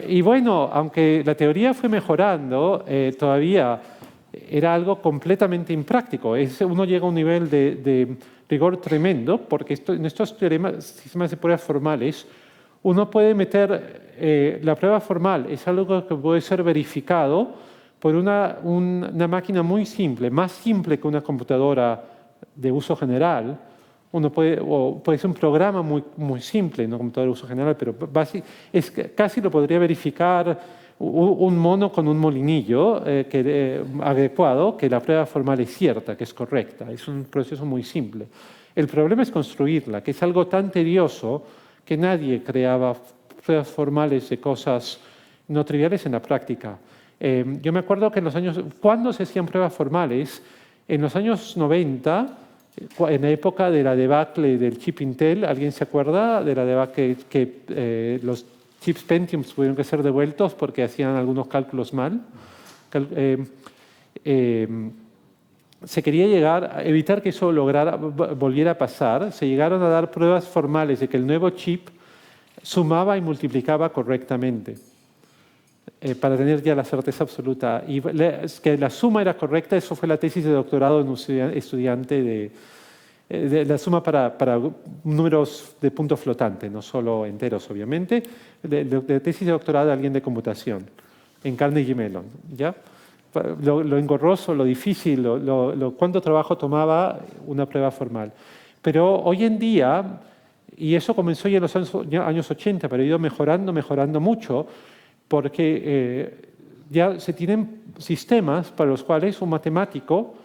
Y bueno, aunque la teoría fue mejorando, todavía era algo completamente impráctico. Uno llega a un nivel de rigor tremendo, porque en estos sistemas de pruebas formales, uno puede meter la prueba formal, es algo que puede ser verificado por una máquina muy simple, más simple que una computadora de uso general. Puede ser un programa muy, muy simple, una computadora de uso general, pero casi lo podría verificar un mono con un molinillo adecuado, que la prueba formal es cierta, que es correcta. Es un proceso muy simple. El problema es construirla, que es algo tan tedioso que nadie creaba pruebas formales de cosas no triviales en la práctica. Yo me acuerdo que ¿cuándo se hacían pruebas formales? En los años 90, en la época de la debacle del chip Intel, ¿alguien se acuerda de la debacle que los chips Pentium tuvieron que ser devueltos porque hacían algunos cálculos mal? Se quería evitar que eso volviera a pasar. Se llegaron a dar pruebas formales de que el nuevo chip sumaba y multiplicaba correctamente para tener ya la certeza absoluta. Y que la suma era correcta, eso fue la tesis de doctorado de un estudiante de la suma para números de punto flotante, no solo enteros, obviamente, de tesis de doctorado de alguien de computación en Carnegie Mellon. ¿Ya? Lo engorroso, lo difícil, cuánto trabajo tomaba una prueba formal. Pero hoy en día, y eso comenzó ya en los años 80, pero ha ido mejorando mucho, porque ya se tienen sistemas para los cuales un matemático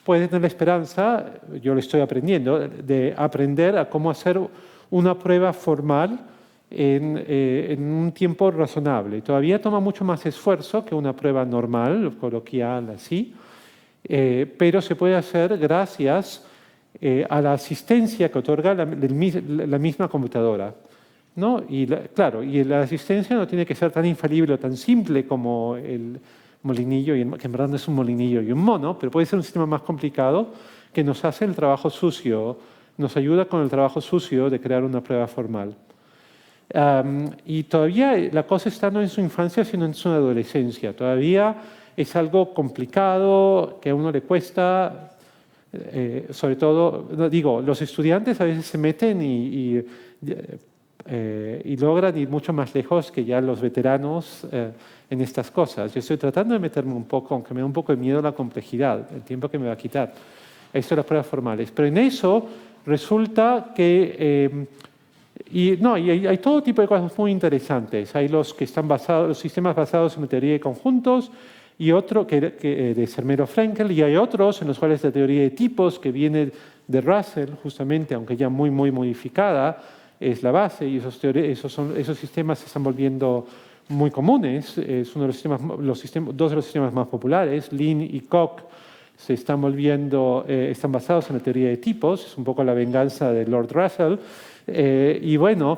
puede tener la esperanza, yo lo estoy aprendiendo, de aprender a cómo hacer una prueba formal en un tiempo razonable. Todavía toma mucho más esfuerzo que una prueba normal, coloquial, así, pero se puede hacer gracias a la asistencia que otorga la misma computadora, ¿no? Y claro, y la asistencia no tiene que ser tan infalible o tan simple como el molinillo, que en verdad no es un molinillo y un mono, pero puede ser un sistema más complicado que nos hace el trabajo sucio, nos ayuda con el trabajo sucio de crear una prueba formal. Y todavía la cosa está no en su infancia, sino en su adolescencia. Todavía es algo complicado, que a uno le cuesta, sobre todo, digo, los estudiantes a veces se meten y logran ir mucho más lejos que ya los veteranos en estas cosas. Yo estoy tratando de meterme un poco, aunque me da un poco de miedo la complejidad, el tiempo que me va a quitar. Esto de las pruebas formales. Pero en eso resulta que... hay todo tipo de cosas muy interesantes. Hay los sistemas basados en la teoría de conjuntos, y otro de Zermelo-Fraenkel, y hay otros en los cuales la teoría de tipos, que viene de Russell, justamente, aunque ya muy modificada, es la base, y esos sistemas se están volviendo muy comunes. Es uno de dos de los sistemas más populares. Lean y Koch están basados en la teoría de tipos, es un poco la venganza de Lord Russell. Y bueno,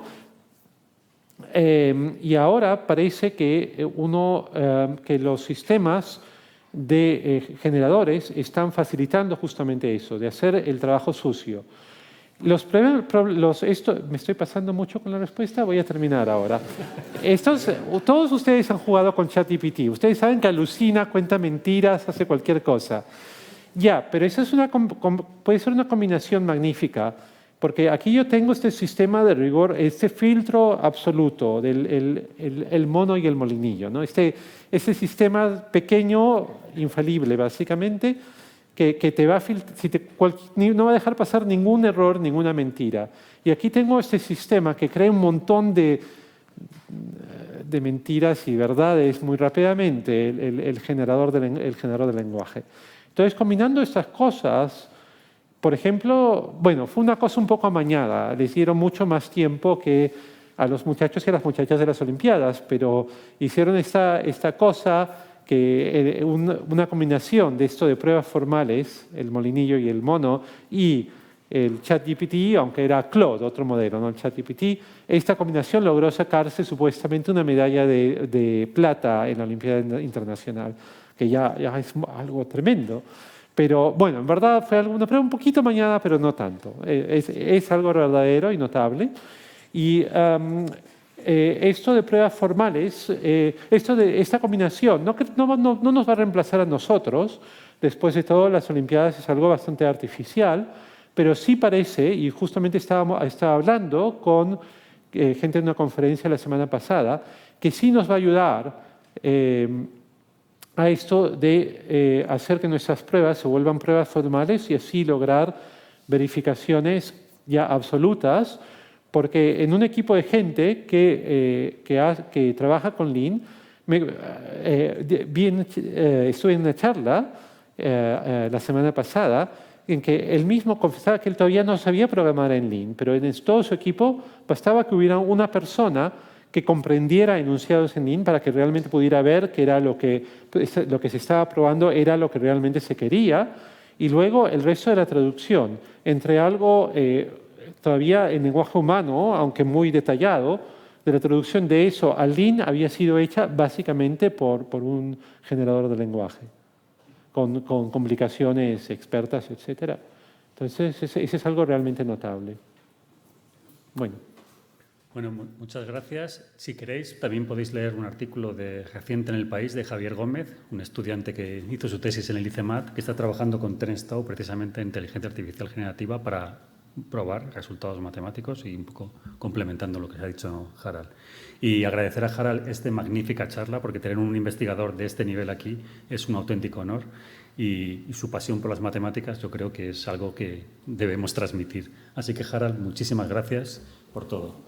y ahora parece que los sistemes de generadores están facilitando justamente eso, de hacer el trabajo sucio. Me estoy pasando mucho con la respuesta, voy a terminar ahora. Todos ustedes han jugado con ChatGPT, ustedes saben que alucina, cuenta mentiras, hace cualquier cosa. Ya, pero esa puede ser una combinación magnífica, porque aquí yo tengo este sistema de rigor, este filtro absoluto del el mono y el molinillo, ¿no? Este sistema pequeño, infalible básicamente, que te va a no va a dejar pasar ningún error, ninguna mentira. Y aquí tengo este sistema que crea un montón de mentiras y verdades muy rápidamente, el generador de lenguaje. Entonces, combinando estas cosas, por ejemplo, bueno, fue una cosa un poco amañada, les dieron mucho más tiempo que a los muchachos y a las muchachas de las Olimpiadas, pero hicieron esta cosa que una combinación de esto de pruebas formales, el molinillo y el mono, y el ChatGPT, aunque era Claude, otro modelo, ¿no? El ChatGPT, esta combinación logró sacarse supuestamente una medalla de plata en la Olimpiada Internacional, que ya es algo tremendo. Pero bueno, en verdad fue una prueba un poquito mañana, pero no tanto. Es algo verdadero y notable. Y esto de pruebas formales, esta combinación, no nos va a reemplazar a nosotros. Después de todo, las Olimpiadas es algo bastante artificial, pero sí parece, y justamente estaba hablando con gente en una conferencia la semana pasada, que sí nos va a ayudar a esto de hacer que nuestras pruebas se vuelvan pruebas formales y así lograr verificaciones ya absolutas, porque en un equipo de gente que trabaja con Lean, estuve en una charla la semana pasada en que él mismo confesaba que él todavía no sabía programar en Lean, pero en todo su equipo bastaba que hubiera una persona que comprendiera enunciados en Lean para que realmente pudiera ver que era lo que se estaba probando era lo que realmente se quería, y luego el resto de la traducción entre algo todavía en lenguaje humano, aunque muy detallado, de la traducción de eso al Lean había sido hecha básicamente por un generador de lenguaje, con complicaciones expertas, etc. Entonces, ese es algo realmente notable. Bueno, muchas gracias. Si queréis, también podéis leer un artículo reciente en El País de Javier Gómez, un estudiante que hizo su tesis en el ICEMAT, que está trabajando con Terence Tao precisamente en inteligencia artificial generativa para probar resultados matemáticos y un poco complementando lo que se ha dicho Harald. Y agradecer a Harald esta magnífica charla, porque tener un investigador de este nivel aquí es un auténtico honor. y su pasión por las matemáticas, yo creo que es algo que debemos transmitir. Así que, Harald, muchísimas gracias por todo.